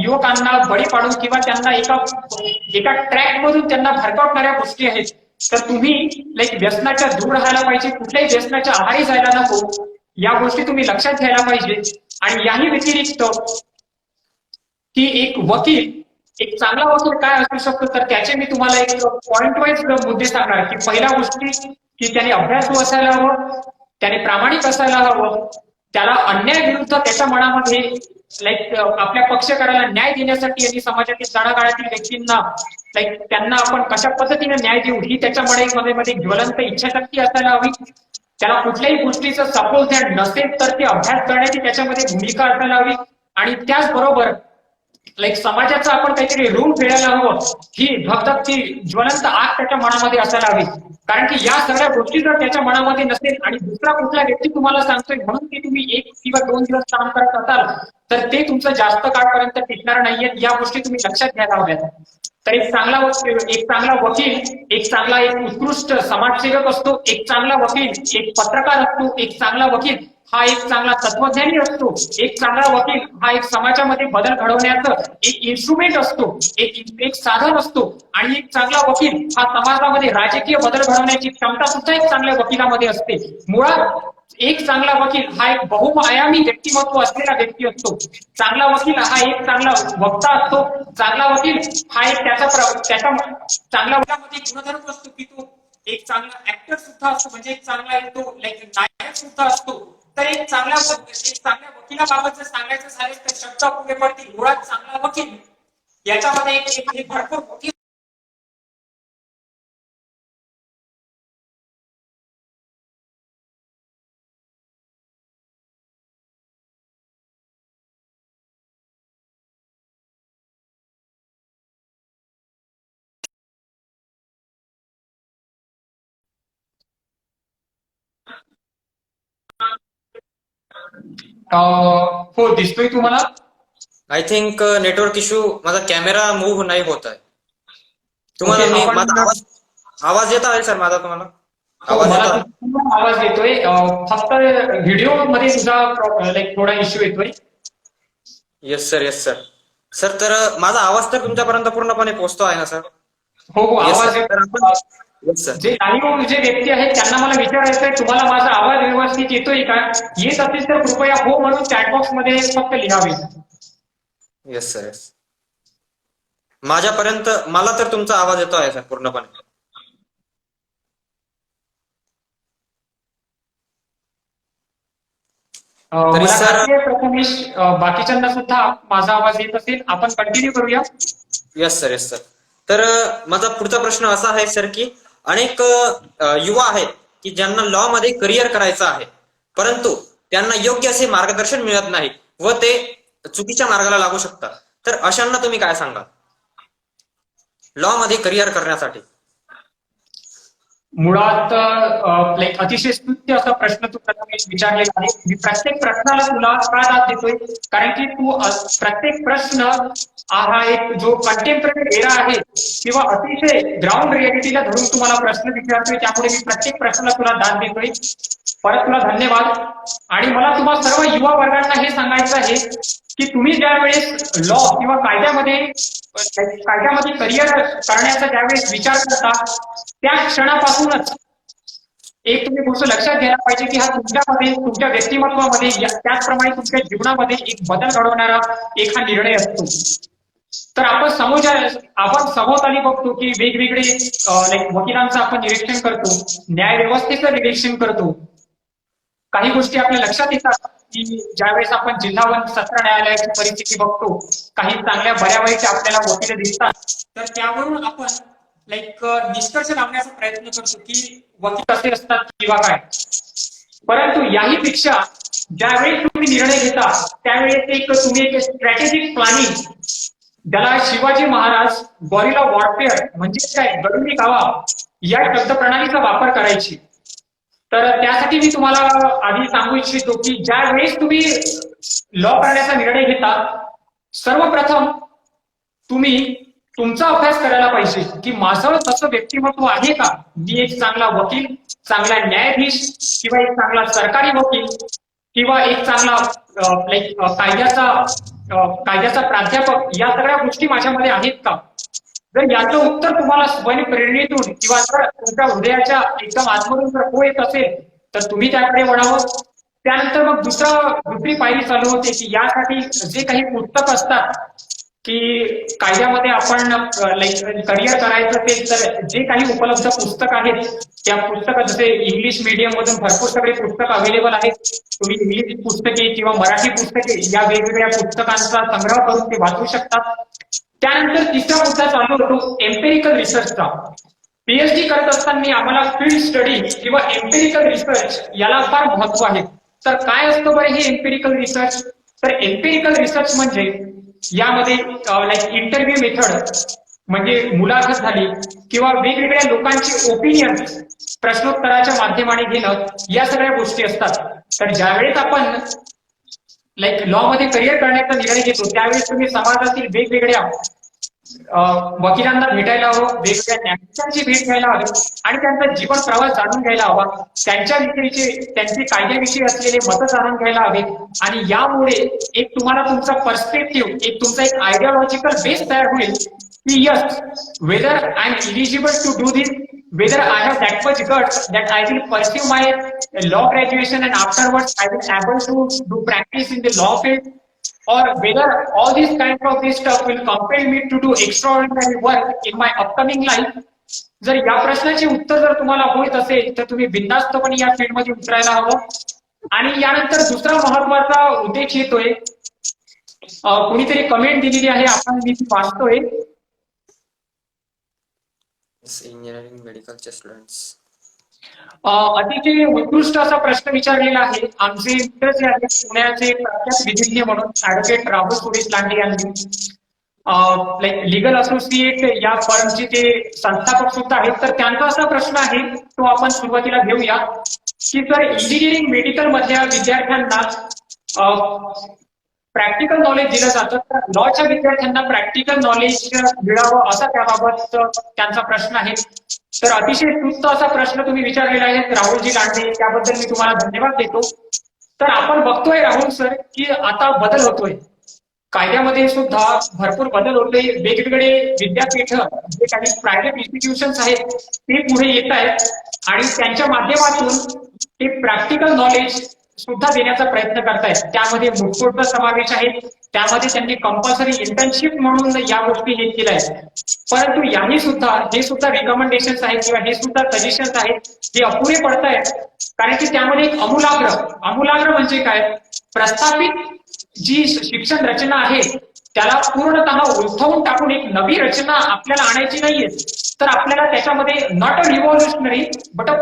युवकांना बळी पाडून किंवा त्यांना एका ट्रॅक मधून त्यांना भरकवणाऱ्या गोष्टी आहेत. तर तुम्ही व्यसनाच्या दूर राहायला पाहिजे. कुठल्याही व्यसनाच्या आहारी जायला नको. या गोष्टी तुम्ही लक्षात घ्यायला पाहिजे. आणि याही व्यतिरिक्त की एक वकील एक चांगला वकील काय असू शकतो तर त्याचे मी तुम्हाला एक पॉइंट वाईज मुद्दे सांगणार की पहिल्या गोष्टी की त्याने अभ्यासू असायला हवं, त्याने प्रामाणिक असायला हवं, त्याला अन्याय विरुद्ध त्याच्या मनामध्ये आपल्या पक्षकाराला न्याय देण्यासाठी आणि समाजातील तळागाळातील व्यक्तींना त्यांना आपण कशा पद्धतीने न्याय देऊ ही त्याच्या मध्ये ज्वलंत इच्छाशक्ती असायला हवी. त्याला कुठल्याही गोष्टीचं सखोल ज्ञान नसेल तर ते अभ्यास करण्याची त्याच्यामध्ये भूमिका असायला हवी. आणि त्याचबरोबर समाजाचं आपण काहीतरी ऋण फेडायला हवं ही धगधगती ज्वलंत आग त्याच्या मनामध्ये असायला हवी. कारण की या सगळ्या गोष्टी जर त्याच्या मनामध्ये नसेल आणि दुसरा कुठला व्यक्ती तुम्हाला सांगतोय म्हणून की तुम्ही 1 किंवा 2 दिवस काम करत असाल तर ते तुमचं जास्त काळपर्यंत टिकणार नाहीये. या गोष्टी तुम्ही लक्षात घ्यायला हव्यात. तर एक चांगला वकील, एक चांगला एक उत्कृष्ट समाजसेवक असतो, एक चांगला वकील एक पत्रकार असतो, एक चांगला वकील हा एक चांगला तत्वज्ञानी असतो, एक चांगला वकील हा एक समाजामध्ये बदल घडवण्याचं एक इन्स्ट्रुमेंट असतो, एक साधन असतो, आणि एक चांगला वकील हा समाजामध्ये राजकीय बदल घडवण्याची क्षमता सुद्धा एक चांगल्या वकिलामध्ये असते. मुळात एक चांगला वकील हा एक बहुआयामी व्यक्तिमत्व असलेला व्यक्ती असतो. चांगला वकील हा एक चांगला वक्ता असतो. चांगला वकील हा एक त्याचा चांगला वकिलामध्ये गुणधर्म असतो की तो एक चांगला ऍक्टर सुद्धा असतो, म्हणजे एक चांगला तो नायक सुद्धा असतो. तर एक चांगल्या वकिलाबाबत जर सांगायचं झालं तर शब्द पुढे पडतील. मुळात चांगला वकील याच्यामध्ये एक भरपूर मोठी हो दिसतोय तुम्हाला? आय थिंक नेटवर्क इश्यू, माझा कॅमेरा मूव्ह नाही होत आहे. तुम्हाला Okay, आपण माझा आवाज येत आहे सर माझा तुम्हाला? हो, आवाज येत मला आहे? तुमचा आवाज येतोय. फक्त व्हिडिओ मध्ये तुझा थोडा इश्यू येतोय. Yes sir, yes sir. Sir तर माझा आवाज तर तुमच्यापर्यंत पूर्णपणे पोहोचतो आहे ना सर? हो येस आवाज सर. तर येतोय. आपण येस सर. जे लाईव्ह जे व्यक्ती आहेत त्यांना मला विचारायचं आहे, तुम्हाला माझा आवाज व्यवस्थित येतोय का? येत असेल तर कृपया हो म्हणून चॅटबॉक्स मध्ये फक्त लिहावे. Yes sir, yes. माझ्यापर्यंत मला तर तुमचा आवाज येतो आहे सर पूर्णपणे. तरी मला सर खात्री आहे प्रथमेश बाकीच्यांना सुद्धा माझा आवाज येत असेल. आपण कंटिन्यू करूया. Yes sir, yes sir. तर माझा पुढचा प्रश्न असा आहे सर की अनेक युवा आहेत की ज्यांना लॉ मध्ये करिअर करायचं आहे, परंतु त्यांना योग्य असे मार्गदर्शन मिळत नाही व ते चुकीच्या मार्गाला लागू शकतात. तर अशांना तुम्ही काय सांगाल लॉ मध्ये करिअर करण्यासाठी? मुळात अतिशय स्तुत्य असा प्रश्न तू प्रथमेश विचारलेला आहे. मी प्रत्येक प्रश्नाला तुला का दाद देतोय, कारण की तू प्रत्येक प्रश्न हा एक जो कंटेम्पररी एरा आहे किंवा अतिशय ग्राउंड रियालिटीला धरून तुम्हाला प्रश्न विचारतोय, त्यामुळे मी प्रत्येक प्रश्नाला तुला दाद देतोय. परत तुला धन्यवाद. आणि मला तुम्हाला सर्व युवा वर्गांना हे सांगायचं आहे की तुम्ही ज्या वेळेस लॉ किंवा कायद्यामध्ये करिअर करण्याचा ज्यावेळेस विचार करता, त्या क्षणापासूनच एक तुम्ही गोष्ट लक्षात घ्यायला पाहिजे की हा तुमच्यामध्ये, तुमच्या व्यक्तिमत्वामध्ये, त्याचप्रमाणे तुमच्या जीवनामध्ये एक बदल घडवणारा एक हा निर्णय असतो. तर आपण सभोवताली बघतो की वेगवेगळे वकिलांचं आपण निरीक्षण करतो, न्याय व्यवस्थेचं निरीक्षण करतो. काही गोष्टी आपल्या लक्षात येतात की ज्यावेळेस आपण जिल्हा व सत्र न्यायालयाची परिस्थिती बघतो, काही चांगल्या बऱ्या वाईट आपल्याला वकील दिसतात, तर त्यावरून आपण निष्कर्ष लावण्याचा प्रयत्न करतो की वकील कसे असतात किंवा काय. परंतु याही पेक्षा ज्यावेळी तुम्ही निर्णय घेता त्यावेळेस तुम्ही एक स्ट्रॅटेजिक प्लॅनिंग, ज्याला शिवाजी महाराज गॉरिला वॉरफेअर म्हणजे काय, गरुडी कावा या शब्द प्रणालीचा वापर करायची. तर त्यासाठी मी तुम्हाला आधी सांगू इच्छितो की ज्या वेळेस तुम्ही लॉ करण्याचा निर्णय घेता, सर्वप्रथम तुम्ही तुमचा अभ्यास करायला पाहिजे की माझं तसं व्यक्तिमत्व आहे का, मी एक चांगला वकील, चांगला न्यायाधीश किंवा एक चांगला सरकारी वकील किंवा एक चांगला कायद्याचा प्राध्यापक, या सगळ्या गोष्टी माझ्यामध्ये आहेत का. जर याचं उत्तर तुम्हाला स्वयं प्रेरणेतून किंवा जर तुमच्या हृदयाच्या एकदम आतमधून जर हो येत असेल तर तुम्ही त्याकडे वळावं. त्यानंतर मग दुसरी पायरी चालू होते की यासाठी जे काही पुस्तक असतात की कायद्यामध्ये आपण करिअर करायचं ते, तर जे काही उपलब्ध पुस्तक आहेत त्या पुस्तकात, जसे इंग्लिश मीडियम मधून भरपूर सगळे पुस्तक अवेलेबल आहेत, तुम्ही इंग्लिश पुस्तके किंवा मराठी पुस्तके या वेगवेगळ्या पुस्तकांचा संग्रह करून ते वाचू शकतात. त्यानंतर तिसरा मुद्दा चालू होतो एम्पेरिकल रिसर्चचा. पीएचडी करत असताना आम्हाला फील्ड स्टडी किंवा एम्पेरिकल रिसर्च याला फार महत्व आहे. तर काय असतं बरं हे एम्पेरिकल रिसर्च? तर एम्पेरिकल रिसर्च म्हणजे यामध्ये इंटरव्ह्यू मेथड, म्हणजे मुलाखत झाली किंवा वेगवेगळ्या लोकांची ओपिनियन प्रश्नोत्तराच्या माध्यमाने घेणं, या सगळ्या गोष्टी असतात. तर ज्यावेळेस आपण लॉ मध्ये करिअर करण्याचा निर्णय घेतो त्यावेळेस तुम्ही समाजातील वेगवेगळ्या वकिलांना भेटायला हवं, वेगवेगळ्या न्यायाधीशांची भेट घ्यायला हवी आणि त्यांचा जीवन प्रवास जाणून घ्यायला हवा, त्यांच्याविषयीचे त्यांचे कायद्याविषयी असलेले मतं जाणून घ्यायला हवे आणि यामुळे एक तुम्हाला तुमचा पर्स्पेक्टिव्ह, एक तुमचा एक आयडिओलॉजिकल बेस तयार होईल की yes, whether I am eligible to do this, whether I have that much guts that I will pursue my law graduation and afterwards I will able to do practice in the law field, or whether all these kinds of this stuff will compel me to do extraordinary work in my upcoming life. जर या प्रश्नाचे उत्तर जर तुम्हाला होत असेल तर तुम्ही बिनधास्तपणे या फील्डमध्ये उतरायला हवं. आणि यानंतर दुसरा महत्वाचा उद्देश येतोय, कुणीतरी कमेंट दिलेली आहे, आपण मी ती वाचतोय. इंजिनिअरिंग मेडिकलचे स्टुडंट्स अतिशय उत्कृष्ट असा प्रश्न विचारलेला आहे. आमचे मित्र जे आहेत पुण्याचे प्रख्यात विधिज्ञ म्हणून ऍडव्होकेट राहुल सुरेश लांडे यांनी, लाईक लिगल असोसिएट या फर्मचे ते संस्थापक सुद्धा आहेत. तर त्यांचा असा प्रश्न आहे, तो आपण सुरुवातीला घेऊया की सर, इंजिनिअरिंग मेडिकल मधल्या विद्यार्थ्यांना प्रॅक्टिकल नॉलेज दिलं जातं, तर लॉच्या विद्यार्थ्यांना प्रॅक्टिकल नॉलेज मिळावं असा त्याबाबत त्यांचा प्रश्न आहे. तर अतिशय सुस्त असा प्रश्न तुम्ही विचारलेला आहे राहुलजी लांडे, त्याबद्दल मी तुम्हाला धन्यवाद देतो. तर आपण बघतोय राहुल सर की आता बदल होतोय, कायद्यामध्ये सुद्धा भरपूर बदल होतोय. वेगवेगळे विद्यापीठ जे काही प्रायव्हेट इन्स्टिट्यूशन्स आहेत ते पुढे येत आहेत आणि त्यांच्या माध्यमातून ते प्रॅक्टिकल नॉलेज सुद्धा देण्याचा प्रयत्न करतायत. त्यामध्ये मुखोटचा समावेश आहे, त्यामध्ये त्यांनी कंपल्सरी इंटर्नशिप म्हणून या गोष्टी हे केल्या आहेत. परंतु याही सुद्धा हे सुद्धा रिकमेंडेशन्स आहेत किंवा हे सुद्धा सजेशन्स आहेत, हे अपुरे पडतायत. कारण की त्यामध्ये एक आमूलाग्र म्हणजे काय, प्रस्थापित जी शिक्षण रचना आहे त्याला पूर्णतः उलथवून टाकून एक नवी रचना आपल्याला आणायची नाहीये. तर आपल्याला त्याच्यामध्ये not a revolutionary but a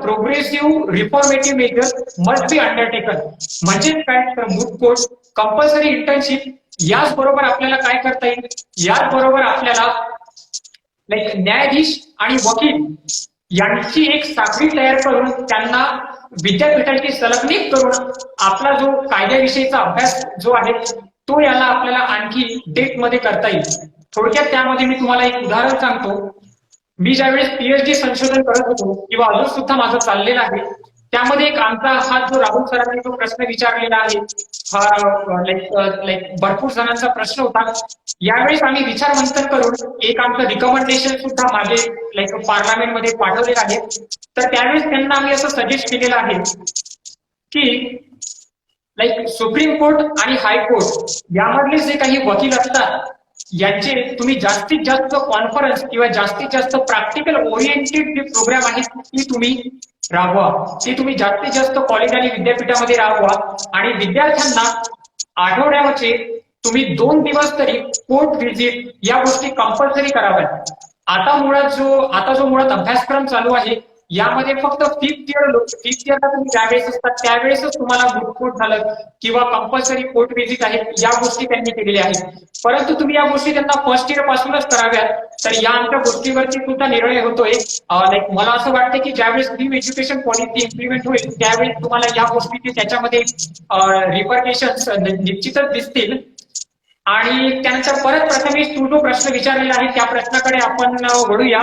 progressive reformative measure must be undertaken. म्हणजेच काय, तर मूळ कोर्स, कंपल्सरी इंटर्नशिप, याच बरोबर आपल्याला काय करता येईल, याच बरोबर आपल्याला लाईक न्यायाधीश आणि वकील यांची एक साखळी तयार करून त्यांना विद्यापीठाची संलग्नित करून आपला जो कायद्याविषयीचा अभ्यास जो आहे तो याला आपल्याला आणखी डेप्थ मध्ये करता येईल. थोडक्यात त्यामध्ये मी तुम्हाला एक उदाहरण सांगतो. मी ज्यावेळेस पीएचडी संशोधन करत होतो किंवा अजून सुद्धा माझं चाललेलं आहे, त्यामध्ये एक आमचा हा जो राहुल सरांनी जो प्रश्न विचारलेला आहे हा लाईक भरपूर जणांचा प्रश्न होता. यावेळेस आम्ही विचारमंथन करून एक आमचं रिकमेंडेशन सुद्धा माझे लाईक पार्लमेंटमध्ये पाठवलेलं आहे. तर त्यावेळेस त्यांना आम्ही असं सजेस्ट केलेलं आहे की लाईक सुप्रीम कोर्ट आणि हायकोर्ट यामधले जे काही वकील असतात यांचे तुम्ही जास्तीत जास्त कॉन्फरन्स किंवा जास्तीत जास्त प्रॅक्टिकल ओरिएंटेड जे प्रोग्राम आहेत ती तुम्ही राबवा, ते तुम्ही जास्तीत जास्त कॉलेज आणि विद्यापीठामध्ये राबवा आणि विद्यार्थ्यांना आठवड्यावरचे तुम्ही 2 दिवस तरी कोर्ट व्हिजिट या गोष्टी कंपल्सरी कराव्यात. आता जो मुळात अभ्यासक्रम चालू आहे यामध्ये फक्त फिफ्थ इयरला तुम्ही ज्यावेळेस असतात त्यावेळेसच तुम्हाला ग्रुप कोर्ट झालं किंवा कंपल्सरी कोर्ट व्हिजिट आहेत, या गोष्टी त्यांनी केलेल्या आहेत. परंतु तुम्ही या गोष्टी त्यांना फर्स्ट इयर पासूनच कराव्यात. तर या आमच्या गोष्टीवरती सुद्धा निर्णय होतोय. लाईक मला असं वाटतं की ज्यावेळेस न्यू एज्युकेशन पॉलिसी इम्प्लिमेंट होईल त्यावेळेस तुम्हाला या गोष्टीचे त्याच्यामध्ये रिपरकेशन्स निश्चितच दिसतील. आणि त्यानंतर परत प्रथमेश तू जो प्रश्न विचारलेला आहे त्या प्रश्नाकडे आपण वळूया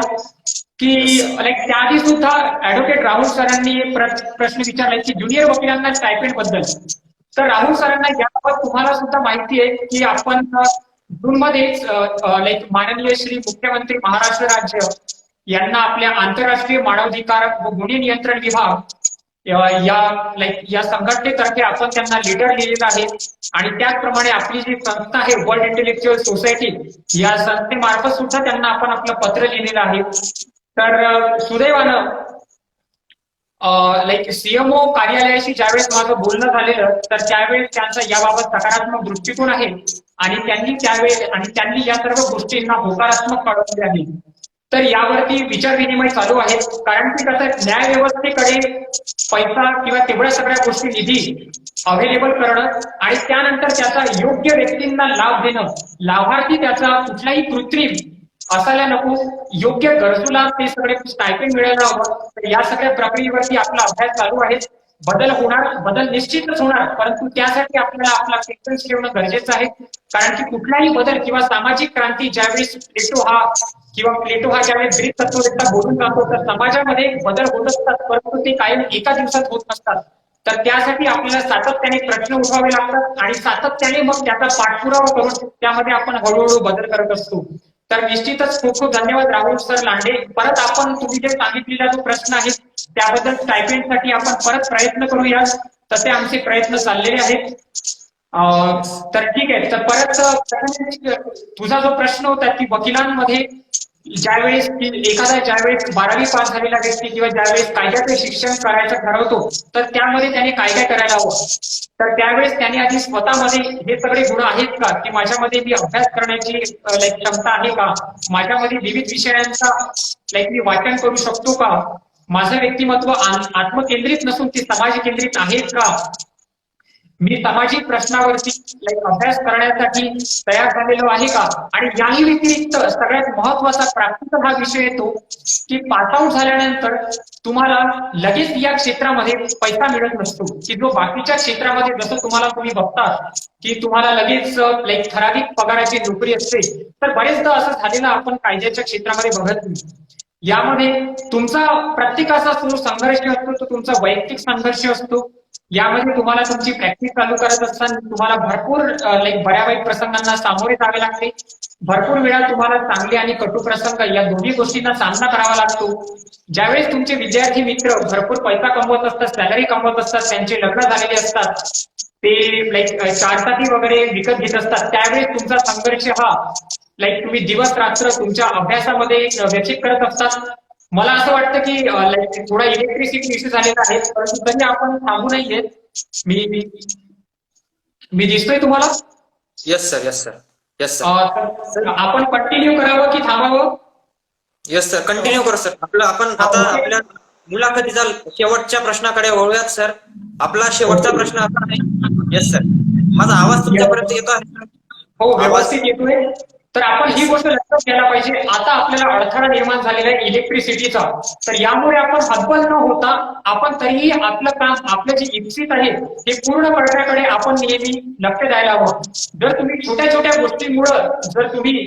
की लाईक त्याआधी सुद्धा ऍडव्होकेट राहुल सरांनी प्रश्न विचारलाय की ज्युनियर वकिलांना स्टायपेंड बद्दल. तर राहुल सरांना याबाबत तुम्हाला सुद्धा माहिती आहे की आपण जूनमध्येच लाईक माननीय श्री मुख्यमंत्री महाराष्ट्र राज्य यांना आपल्या आंतरराष्ट्रीय मानवाधिकार व गुन्हे नियंत्रण विभाग या संघटनेतर्फे आपण त्यांना लेटर लिहिलेलं आहे. आणि त्याचप्रमाणे आपली जी संस्था आहे वर्ल्ड इंटेलेक्च्युअल सोसायटी या संस्थेमार्फत सुद्धा त्यांना आपण आपलं पत्र लिहिलेलं आहे. तर सुदैवानं लाईक सीएमओ कार्यालयाशी ज्यावेळेस माझं बोलणं झालेलं तर त्यावेळेस त्यांचा याबाबत सकारात्मक दृष्टिकोन आहे आणि त्यांनी या सर्व गोष्टींना होकारात्मक कळवले आहे. तर यावरती विचारविनिमय चालू आहे. कारण की कसं न्याय व्यवस्थेकडे पैसा किंवा तेवढ्या सगळ्या गोष्टी निधी अवेलेबल करणं आणि त्यानंतर त्याचा योग्य व्यक्तींना लाभ देणं, लाभार्थी त्याचा कुठलाही कृत्रिम असायला नको, योग्य गरजूला ते सगळे स्टायपेंड मिळायला हवं. तर या सगळ्या प्रक्रियेवरती आपला अभ्यास चालू आहे. बदल निश्चितच होणार, परंतु त्यासाठी आपल्याला आपला पेशन्स ठेवणं गरजेचं आहे. कारण की कुठलाही बदल किंवा सामाजिक क्रांती ज्यावेळेस प्लेटो हा ज्यावेळेस ग्रीक तत्ववेत्ता बोलून जातो, तर समाजामध्ये बदल होत असतात, परंतु ते कायम एका दिवसात होत नसतात. तर त्यासाठी आपल्याला सातत्याने प्रश्न उठवावे लागतात आणि सातत्याने मग त्याचा पाठपुरावा करून त्यामध्ये आपण हळूहळू बदल करत असतो. तर निश्चितच खूप खूप धन्यवाद राहुल सर लांडे. परत आपण तुम्ही जे सांगितलेला जो प्रश्न आहे त्याबद्दल स्टायपेंडसाठी आपण परत प्रयत्न करूया. तसे आमचे प्रयत्न चाललेले आहेत. तर ठीक आहे. तर परत तुझा जो प्रश्न होता की वकिलांमध्ये ज्यावेळेस 12वी पास झालेला व्यक्ती किंवा ज्यावेळेस कायद्याचे शिक्षण करायचं ठरवतो, तर त्यामध्ये त्याने काय काय करायला हवं. तर त्यावेळेस त्याने आधी स्वतःमध्ये हे सगळे गुण आहेत का, की माझ्यामध्ये मी अभ्यास करण्याची क्षमता आहे का, माझ्यामध्ये विविध विषयांचा मी वाचन करू शकतो का, माझं व्यक्तिमत्व आत्मकेंद्रित नसून ते समाज केंद्रित आहेत का, मी सामाजिक प्रश्नावरती अभ्यास करण्यासाठी तयार झालेलो आहे का. आणि याही व्यतिरिक्त सगळ्यात महत्वाचा प्रॅक्टिकल हा विषय येतो की पासआउट झाल्यानंतर तुम्हाला लगेच या क्षेत्रामध्ये पैसा मिळत नसतो, की जो बाकीच्या क्षेत्रामध्ये जसं तुम्ही बघता की तुम्हाला लगेच ठराविक पगाराची नोकरी असते, तर बरेचदा असं झालेलं आपण कायद्याच्या क्षेत्रामध्ये बघत नाही. यामध्ये तुमचा प्रत्येकाचा जो संघर्ष असतो तो तुमचा वैयक्तिक संघर्ष असतो. यामध्ये तुम्हाला तुमची प्रॅक्टिस चालू करत असताना तुम्हाला भरपूर बऱ्या वाईट प्रसंगांना सामोरे जावे लागते. भरपूर वेळा तुम्हाला चांगले आणि कटू प्रसंग या दोन्ही गोष्टींना सामना करावा लागतो. ज्यावेळेस तुमचे विद्यार्थी मित्र भरपूर पैसा कमवत असतात, सॅलरी कमवत असतात, त्यांचे लग्न झालेले असतात, ते चारचाकी वगैरे विकत घेत असतात, त्यावेळेस तुमचा संघर्ष हा तुम्ही दिवस रात्र तुमच्या अभ्यासामध्ये व्यतीत करत असतात. मला असं वाटतं की थोडा इलेक्ट्रिसिटी इश्यू झालेला आहे, परंतु तरी आपण थांबू नाहीये. मी दिसतोय तुम्हाला? Yes sir, yes sir, yes sir. आपण कंटिन्यू करावं की थांबावं? येस सर, कंटिन्यू करू सर. आपण आता आपल्या मुलाखतीचा शेवटच्या प्रश्नाकडे वळूयात सर. आपला शेवटचा प्रश्न असा आहे. येस सर, माझा आवाज तुमच्यापर्यंत येतो आहे? हो, व्यवस्थित येतोय. तर आपण ही गोष्ट लक्षात घ्यायला पाहिजे. आता आपल्याला अडथळा निर्माण झालेला आहे इलेक्ट्रिसिटीचा, तर यामुळे आपण हतबल न होता आपण तरीही आपलं काम, आपलं जे इप्सित आहे ते पूर्ण करण्याकडे आपण नेहमी लक्ष द्यायला हवं. जर तुम्ही छोट्या छोट्या गोष्टींमुळे जर तुम्ही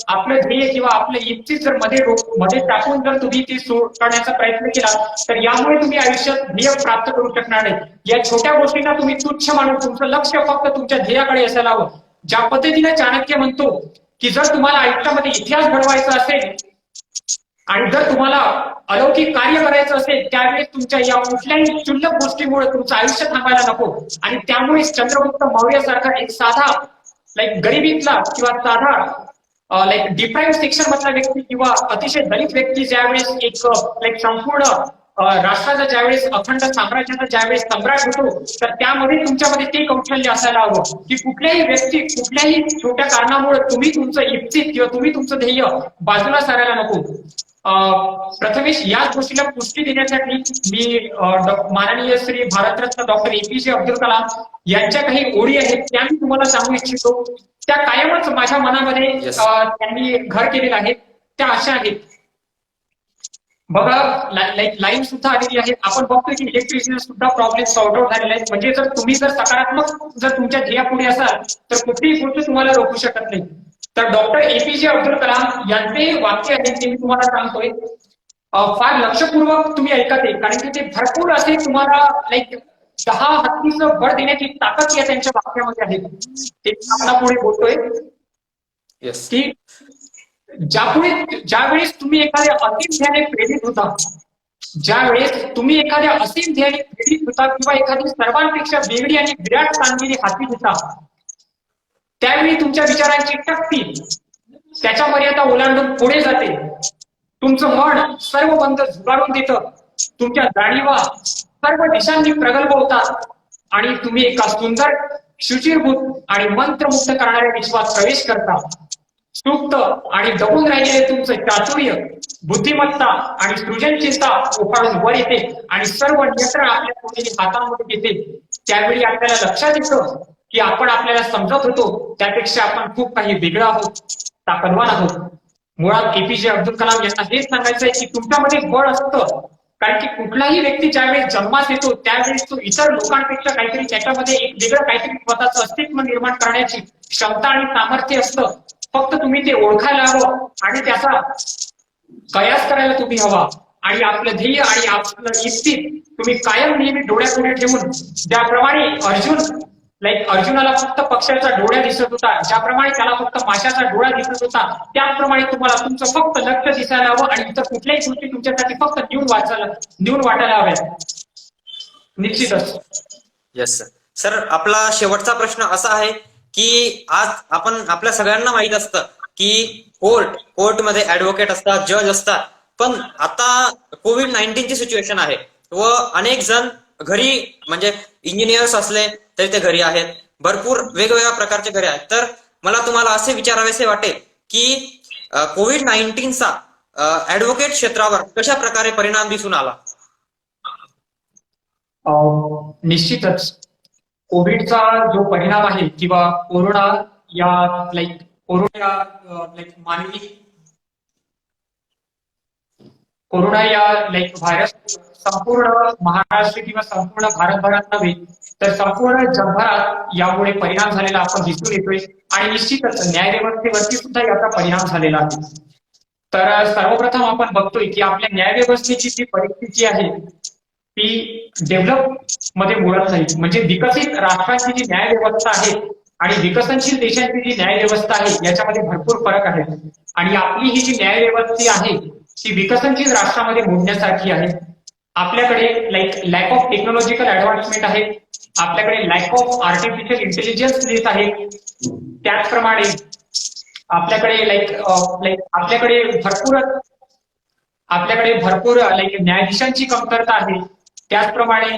आपलं ध्येय किंवा आपलं इप्सित जर मध्ये टाकून जर तुम्ही ते करण्याचा प्रयत्न केला, तर यामुळे तुम्ही आयुष्यात ध्येय प्राप्त करू शकणार नाही. या छोट्या गोष्टींना तुम्ही तुच्छ मानून तुमचं लक्ष फक्त तुमच्या ध्येयाकडे असायला हवं. ज्या पद्धतीने चाणक्य म्हणतो की जर तुम्हाला आयुष्यामध्ये इतिहास घडवायचा असेल आणि जर तुम्हाला अलौकिक कार्य करायचं असेल, त्यावेळेस तुमच्या या कुठल्याही क्षुल्लक गोष्टीमुळे तुमचं आयुष्य थांबायला नको. आणि त्यामुळे चंद्रगुप्त मौर्य सारखा एक साधा गरिबीतला किंवा साधा डिप्राईव्ह सेक्शन मधला व्यक्ती किंवा अतिशय दलित व्यक्ती ज्यावेळेस एक संपूर्ण राष्ट्राचा ज्यावेळेस अखंड साम्राज्याचा ज्यावेळेस सम्राट होतो, तर त्यामध्ये तुमच्यामध्ये ते कौशल्य असायला हवं की कुठल्याही व्यक्ती कुठल्याही छोट्या कारणामुळे तुम्ही तुमचं इप्सित किंवा तुम्ही तुमचं ध्येय बाजूला सारायला नको. प्रथमेश, याच गोष्टीला पुष्टी देण्यासाठी मी माननीय श्री भारतरत्न डॉक्टर APJ अब्दुल कलाम यांच्या काही ओळी आहेत त्या मी तुम्हाला सांगू इच्छितो. त्या कायमच माझ्या मनामध्ये त्यांनी घर केलेलं आहे. त्या अशा आहेत बघा, लाईन सुद्धा आलेली आहे. आपण बघतोय की इलेक्ट्रिसिटी सुद्धा प्रॉब्लेम सॉर्ट आउट झालेले आहेत. म्हणजे जर तुम्ही सकारात्मक जर तुमच्या ध्येयापुढे असाल तर कुठलीही गोष्ट तुम्हाला रोखू शकत नाही. तर डॉक्टर APJ अब्दुल कलाम यांचे वाक्य आहे ते मी तुम्हाला सांगतोय. फार लक्षपूर्वक तुम्ही ऐकत आहे, कारण की ते भरपूर असे तुम्हाला 10 हत्तीचं बळ देण्याची ताकद या त्यांच्या वाक्यामध्ये आहे. ते पुढे बोलतोय की ज्यावेळेस तुम्ही एखाद्या असीम ध्येयाने प्रेरित होता, ज्यावेळेस तुम्ही एखाद्या असीम ध्येयाने प्रेरित होता किंवा एखादी सर्वांपेक्षा वेगळी आणि विराट कामगिरी हाती घेता, त्यावेळी तुमच्या विचारांची शक्ती त्याच्या मर्यादा ओलांडून पुढे जाते. तुमचं मन सर्व बंध झुगारून देतं, तुमच्या जाणीवा सर्व दिशांनी प्रगल्भ होतात आणि तुम्ही एका सुंदर, शुचिरभूत आणि मंत्रमुक्त करणाऱ्या विश्वात प्रवेश करता. सुप्त आणि दबून राहिलेले तुमचं चातुर्य, बुद्धिमत्ता आणि सृजनशीलता उफाळून वर येते आणि सर्व नियंत्रण आपल्या कोणीही हातामध्ये घेते. त्यावेळी आपल्याला लक्षात येतं की आपण आपल्याला समजत होतो त्यापेक्षा आपण खूप काही वेगळं आहोत, ताकदवान आहोत. मुळात APJ अब्दुल कलाम यांना हेच सांगायचंय की तुमच्यामध्ये बळ असतं, कारण की कुठलाही व्यक्ती ज्यावेळेस जन्मास येतो त्यावेळेस तो इतर लोकांपेक्षा काहीतरी त्याच्यामध्ये एक वेगळं काहीतरी स्वतःचं अस्तित्व निर्माण करण्याची क्षमता आणि सामर्थ्य असतं. फक्त तुम्ही ते ओळखायला हवं आणि त्याचा कयास करायला तुम्ही हवा. आणि आपलं ध्येय आणि आपलं इच्छित तुम्ही कायम नेहमी डोळ्यापुढे ठेवून, ज्याप्रमाणे अर्जुनाला फक्त पक्ष्याचा डोळा दिसत होता, ज्याप्रमाणे त्याला फक्त माशाचा डोळा दिसत होता, त्याचप्रमाणे तुम्हाला तुमचं फक्त लक्ष दिसायला हवं आणि इतर कुठल्याही गोष्टी तुमच्यासाठी फक्त न्यून वाटायला हव्यात. निश्चितच. Yes sir. सर, आपला शेवटचा प्रश्न असा आहे की आज आपल्या सगळ्यांना माहित असतं की कोर्टमध्ये ऍडव्होकेट असतात, जज असतात, पण आता कोविड-19 ची सिच्युएशन आहे व अनेक जण घरी, म्हणजे इंजिनियर्स असले तरी ते घरी आहेत, भरपूर वेगवेगळ्या प्रकारचे घरी आहेत. तर मला तुम्हाला असे विचारावेसे वाटेल की कोविड-19चा ऍडव्होकेट क्षेत्रावर कशा प्रकारे परिणाम दिसून आला? निश्चितच कोविडचा जो परिणाम आहे किंवा कोरोना या व्हायरस संपूर्ण महाराष्ट्र किंवा संपूर्ण भारतभरात नव्हे तर संपूर्ण जगभरात यामुळे परिणाम झालेला आपण दिसून येतोय. आणि निश्चितच न्यायव्यवस्थेवरती सुद्धा याचा परिणाम झालेला आहे. तर सर्वप्रथम आपण बघतोय की आपल्या न्यायव्यवस्थेची जी परिस्थिती आहे ती डेव्हलप मध्ये मुळात नाही. म्हणजे विकसित राष्ट्रांची जी न्यायव्यवस्था आहे आणि विकसनशील देशांची जी न्यायव्यवस्था आहे याच्यामध्ये भरपूर फरक आहे. आणि आपली ही जी न्यायव्यवस्था आहे ती विकसनशील राष्ट्रामध्ये मोडण्यासारखी आहे. आपल्याकडे लॅक ऑफ टेक्नॉलॉजिकल ऍडव्हान्समेंट आहे, आपल्याकडे लॅक ऑफ आर्टिफिशियल इंटेलिजन्स आहे, त्याचप्रमाणे आपल्याकडे भरपूर न्यायाधीशांची कमतरता आहे. त्याचप्रमाणे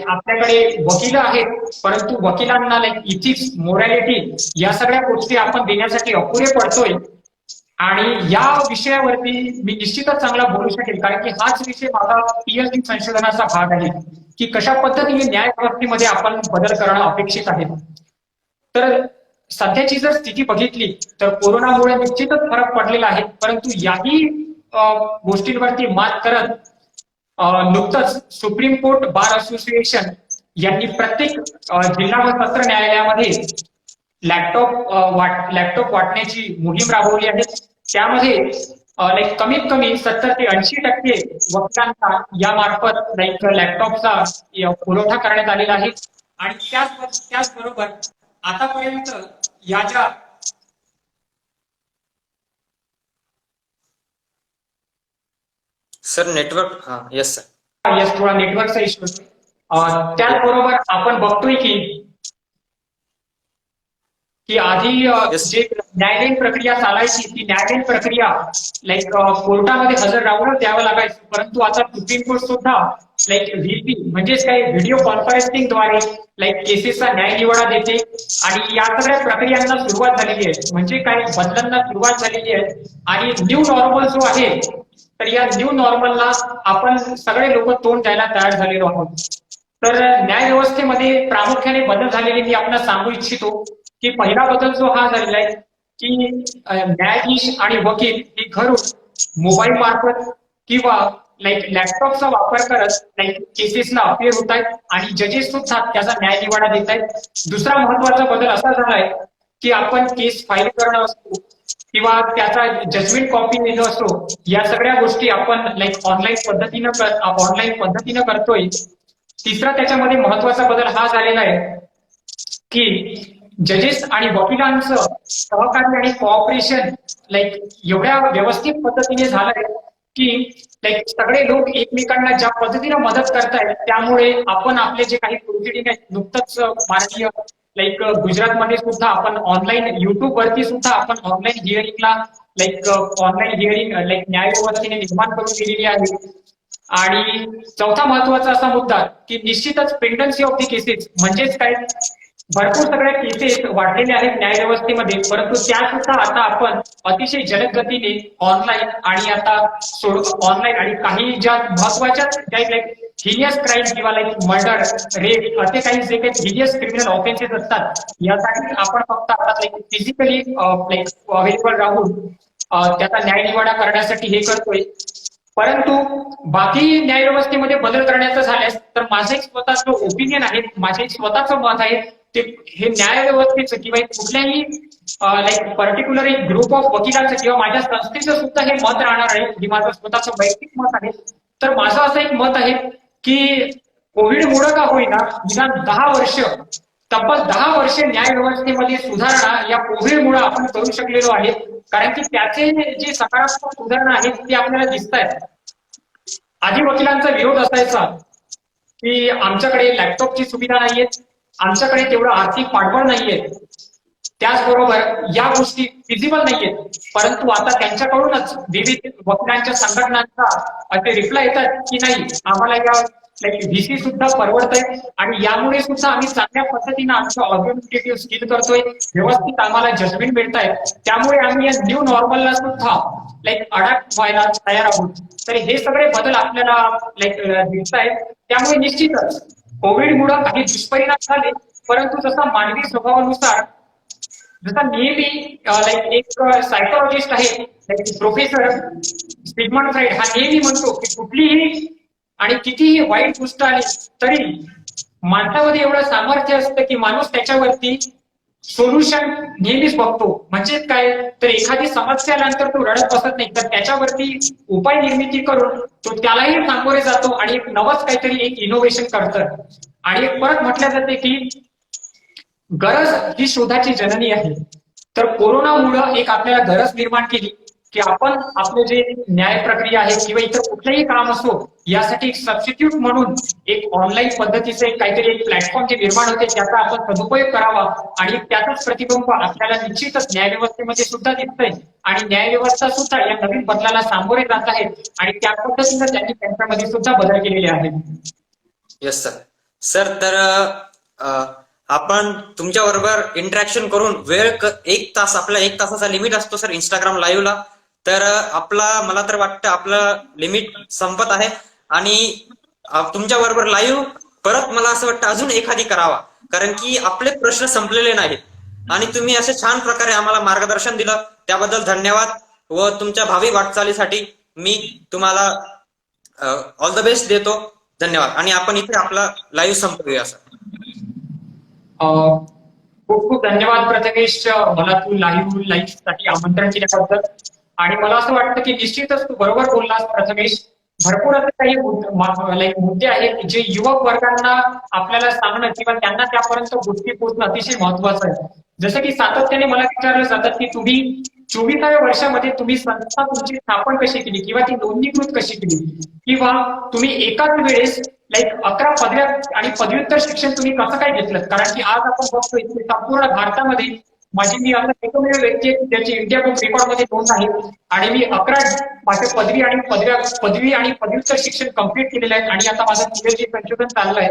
आपल्याकडे वकील आहेत, परंतु वकिलांना इथिक्स, मोरॅलिटी या सगळ्या गोष्टी आपण देण्यासाठी अपुरे पडतोय. आणि या विषयावरती मी निश्चितच चांगला बोलू शकेल, कारण की हाच विषय माझा पीएचडी संशोधनाचा भाग आहे की कशा पद्धतीने न्यायव्यवस्थेमध्ये आपण बदल करणं अपेक्षित आहे. तर सध्याची जर स्थिती बघितली तर कोरोनामुळे निश्चितच फरक पडलेला आहे, परंतु याही गोष्टींवरती मात करत नुकतंच सुप्रीम कोर्ट बार असोसिएशन यांनी प्रत्येक जिल्हा व सत्र न्यायालयामध्ये लॅपटॉप वाटण्याची मोहीम राबवली आहे. त्यामध्ये कमीत कमी 70 ते 80% वकिलांना यामार्फत लॅपटॉपचा पुरवठा करण्यात आलेला आहे. आणि त्याचबरोबर आतापर्यंत या ज्या सर नेटवर्क, येस सर. थोडा नेटवर्कचा इश्यू. त्याचबरोबर आपण बघतोय की आधी जे न्यायालयीन प्रक्रिया चालायची ती न्यायालयीन प्रक्रिया कोर्टामध्ये हजर राहून द्यावं लागायचं, परंतु आता सुप्रीम कोर्ट सुद्धा व्हीपी म्हणजेच काही व्हिडिओ कॉन्फरन्सिंगद्वारे केसेसचा न्यायनिवाडा देते. आणि या सगळ्या प्रक्रियांना सुरुवात झालेली आहे, म्हणजे काही बदलांना सुरुवात झालेली आहे. आणि न्यू नॉर्मल जो आहे तर या न्यू नॉर्मलला आपण सगळे लोक तोंड द्यायला तयार झालेलो आहोत. तर न्यायव्यवस्थेमध्ये प्रामुख्याने बदल झालेले मी आपल्याला सांगू इच्छितो की पहिला बदल जो हा झालेला आहे की न्यायाधीश आणि वकील हे घरून मोबाईल मार्फत किंवा लॅपटॉपचा वापर करत केसेसला अपिअर होत आहेत आणि जजेस सुद्धा त्याचा न्यायनिवाडा देत आहेत. दुसरा महत्वाचा बदल असा झालाय की आपण केस फाईल करणं असतो किंवा त्याचा जजमेंट कॉपी देणं असो, या सगळ्या गोष्टी आपण ऑनलाईन पद्धतीनं करतोय. तिसरा त्याच्यामध्ये महत्वाचा बदल हा झालेला आहे की जजेस आणि वकिलांचं सहकार्य आणि कोऑपरेशन एवढ्या व्यवस्थित पद्धतीने झालंय की सगळे लोक एकमेकांना ज्या पद्धतीने मदत करतायत त्यामुळे आपण आपले जे काही प्रोसिडिंग आहेत, नुकतंच माननीय गुजरातमध्ये सुद्धा आपण ऑनलाईन युट्यूब वरती सुद्धा आपण ऑनलाईन हिअरिंगला न्यायव्यवस्थेने निर्माण करून दिलेली आहे. आणि चौथा महत्वाचा असा मुद्दा की निश्चितच पेंडन्सी ऑफ दी केसेस, म्हणजेच काय भरपूर सगळ्या केसेस वाढलेल्या आहेत न्यायव्यवस्थेमध्ये, परंतु त्या सुद्धा आता आपण अतिशय जलद गतीने ऑनलाईन आणि आणि काही ज्या महत्वाच्या हिनियस क्राईम किंवा मर्डर, रेप असे काही जे काही हिनियस क्रिमिनल ऑफेन्सेस असतात यासाठी आपण फक्त आता फिजिकली अवेलेबल राहून त्याचा न्यायनिवाडा करण्यासाठी हे करतोय. परंतु बाकी न्यायव्यवस्थेमध्ये बदल करण्याचं झाल्यास तर माझं एक स्वतःचं ओपिनियन आहे, माझे एक स्वतःचं मत आहे ते हे न्यायव्यवस्थेचं किंवा कुठल्याही लाईक पर्टिक्युलर एक ग्रुप ऑफ वकिलांचं किंवा माझ्या संस्थेचं सुद्धा हे मत राहणार आहे, हे माझं स्वतःचं वैयक्तिक मत आहे. तर माझं असं एक मत आहे की कोविडमुळे का होईना निदान 10 वर्ष, तब्बल 10 वर्ष न्यायव्यवस्थेमध्ये सुधारणा या कोविडमुळे आपण करू शकलेलो आहे. कारण की त्याचे जे सकारात्मक सुधारणा आहेत ते आपल्याला दिसत आहेत. आधी वकिलांचा विरोध असायचा की आमच्याकडे लॅपटॉपची सुविधा नाहीये, आमच्याकडे तेवढं आर्थिक पाठबळ नाहीये, त्याचबरोबर या गोष्टी फिजिबल नाहीयेत. परंतु आता त्यांच्याकडूनच विविध वकिलांच्या संघटनांचा असे रिप्लाय येतात की नाही, आम्हाला या व्हीसी सुद्धा परवडतंय आणि यामुळे सुद्धा आम्ही चांगल्या पद्धतीने आमचं ऑर्ग्युमेंटेटिव्ह स्किल करतोय, व्यवस्थित आम्हाला जजमेंट मिळत आहे, त्यामुळे आम्ही या न्यू नॉर्मलला सुद्धा अडॅप्ट व्हायला तयार आहोत. तर हे सगळे बदल आपल्याला दिसत आहेत. त्यामुळे निश्चितच कोविडमुळे काही दुष्परिणाम झाले, परंतु जसा मानवी स्वभावानुसार जसा नेहमी एक सायकोलॉजिस्ट आहे प्रोफेसर सिग्मंड फ्राइड हा नेहमी म्हणतो की कुठलीही आणि कितीही वाईट गोष्ट आली तरी माणसामध्ये एवढं सामर्थ्य असतं की माणूस त्याच्यावरती सोल्युशन नेहमीच बघतो. म्हणजे काय तर एखादी समस्या आल्यानंतर तो रडत बसत नाही, तर त्याच्यावरती उपाय निर्मिती करून तो त्यालाही सामोरे जातो आणि एक नवच काहीतरी एक इनोव्हेशन करतं. आणि एक परत म्हटलं जाते की गरज ही शोधाची जननी आहे. तर कोरोनामुळं एक आपल्याला गरज निर्माण केली की आपण आपले जे न्याय प्रक्रिया आहे किंवा इतर कुठलंही काम असो यासाठी एक सबस्टिट्यूट म्हणून एक ऑनलाईन पद्धतीचं एक काहीतरी एक प्लॅटफॉर्म जे निर्माण होते त्याचा आपण सदुपयोग करावा. आणि त्याचाच प्रतिबिंब आपल्याला निश्चितच न्यायव्यवस्थेमध्ये सुद्धा दिसतंय आणि न्यायव्यवस्था सुद्धा या नवीन बदलाला सामोरे जात आहे आणि त्या पद्धतीनं त्यांनी त्यांच्यामध्ये सुद्धा बदल केलेले आहेत. Yes sir. सर तर आपण तुमच्या बरोबर इंटरॅक्शन करून वेळ 1 तास, आपला 1 तासाचा लिमिट असतो सर इंस्टाग्राम लाईव्हला. तर मला तर वाटतं आपलं लिमिट संपत आहे आणि तुमच्या बरोबर लाईव्ह परत मला असं वाटतं अजून एखादी करावा, कारण की आपले प्रश्न संपलेले नाहीत आणि तुम्ही असे छान प्रकारे आम्हाला मार्गदर्शन दिलं, त्याबद्दल धन्यवाद. व तुमच्या भावी वाटचालीसाठी मी तुम्हाला ऑल द बेस्ट देतो. धन्यवाद. आणि आपण इथे आपला लाईव्ह संपवूया सर. खूप खूप धन्यवाद प्रथमेश, मला तू लाईव्ह साठी आमंत्रण केल्याबद्दल. आणि मला असं वाटतं की निश्चितच तू बरोबर बोललास प्रथमेश. भरपूर असे काही मुद्दे आहेत जे युवक वर्गांना आपल्याला सांगणं किंवा त्यांना त्यापर्यंत गोष्टी पोहोचणं अतिशय महत्वाचं आहे. जसं की सातत्याने मला विचारलं जातात की तुम्ही 24व्या वर्षामध्ये तुम्ही संस्था तुमची स्थापन कशी केली किंवा ती नोंदणीकृत कशी केली, किंवा तुम्ही एकाच वेळेस 11 पदव्या आणि पदव्युत्तर शिक्षण तुम्ही कसं काय घेतलं. कारण की आज आपण बघतोय की संपूर्ण भारतामध्ये मी असं एकमेव व्यक्ती आहे ज्याची इंडिया बुक रेकॉर्ड मध्ये नोंद आहे आणि मी 11 माझे पदवी आणि पदव्युत्तर शिक्षण कंप्लीट केलेलं आहे आणि आता माझं पीएचडी संशोधन चाललं आहे.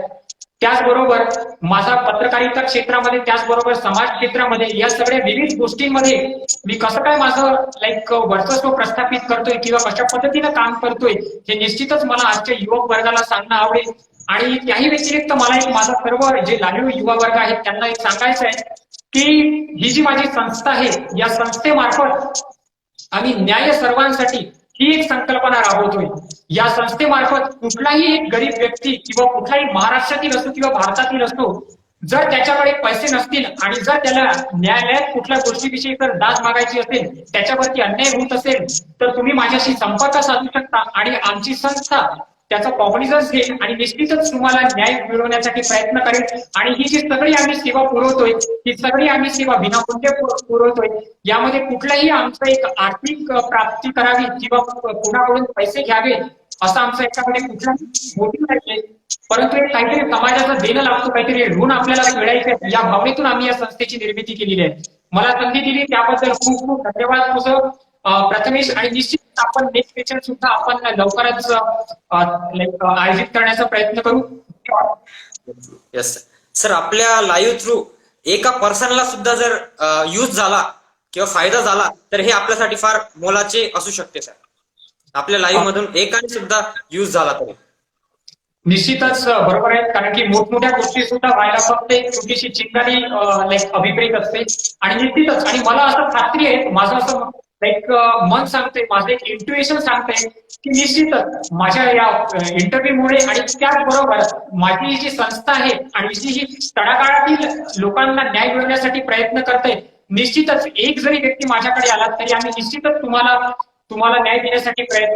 त्याचबरोबर माझा पत्रकारिता क्षेत्रामध्ये, त्याचबरोबर समाज क्षेत्रामध्ये या सगळ्या विविध गोष्टींमध्ये मी कसं काय माझं वर्चस्व प्रस्थापित करतोय किंवा कशा पद्धतीनं काम करतोय हे निश्चितच मला आजच्या युवक वर्गाला सांगणं आवडेल. आणि त्याही व्यतिरिक्त मला एक माझा सर्व जे लाईव्ह युवा वर्ग आहेत त्यांना एक सांगायचं आहे की ही जी माझी संस्था आहे या संस्थेमार्फत आम्ही न्याय सर्वांसाठी ही एक संकल्पना राबवतोय. या संस्थेमार्फत कुठलाही एक गरीब व्यक्ती किंवा कुठलाही महाराष्ट्रातील असो किंवा भारतातील असो, जर त्याच्याकडे पैसे नसतील आणि जर त्याला न्यायालयात कुठल्या गोष्टीविषयी जर दाद मागायची असेल, त्याच्यावरती अन्याय होत असेल, तर तुम्ही माझ्याशी संपर्क साधू शकता आणि आमची संस्था त्याचा कॉग्निझन्स घेईल आणि निश्चितच तुम्हाला न्याय मिळवण्यासाठी प्रयत्न करेल. आणि ही जी सगळी आम्ही सेवा पुरवतोय ही सगळी आम्ही सेवा विनामूल्य पुरवतोय. यामध्ये कुठलाही आमचं एक आर्थिक प्राप्ती करावी किंवा कोणाकडून पैसे घ्यावे असं आमचं याच्यामध्ये कुठलाही मोटिव्ह नाहीये, परंतु एक काहीतरी समाजाचं देणं लागतो, काहीतरी ऋण आपल्याला फेडायचं या भावनेतून आम्ही या संस्थेची निर्मिती केलेली आहे. मला संधी दिली त्याबद्दल खूप खूप धन्यवाद तुझं प्रथमेश. आणि निश्चित आपण नेक्स्ट सेशन सुद्धा आपण लवकरच आयोजित करण्याचा प्रयत्न करू. Yes sir. आपल्या लाईव्ह थ्रू एका पर्सनला सुद्धा जर यूज झाला किंवा फायदा झाला तर हे आपल्यासाठी फार मोलाचे असू शकते सर. आपल्या लाईव्ह मधून एकाने सुद्धा यूज झाला तरी निश्चितच बरोबर आहे. कारण की मोठमोठ्या गोष्टी सुद्धा व्हायला फक्त एक छोटीशी चिंगारी अभिप्रेत असते. आणि निश्चितच आणि मला असं खात्री आहे, माझं असं लाईक मन सांगते, माझं एक इंट्युएशन सांगते की निश्चितच माझ्या या इंटरव्ह्यूमुळे आणि त्याचबरोबर माझी जी संस्था आहे आणि जी ही तळागाळातील लोकांना न्याय मिळवण्यासाठी प्रयत्न करते, निश्चितच एक जरी व्यक्ती माझ्याकडे आला तरी आम्ही निश्चितच तुम्हाला न्याय देण्यासाठी प्रयत्न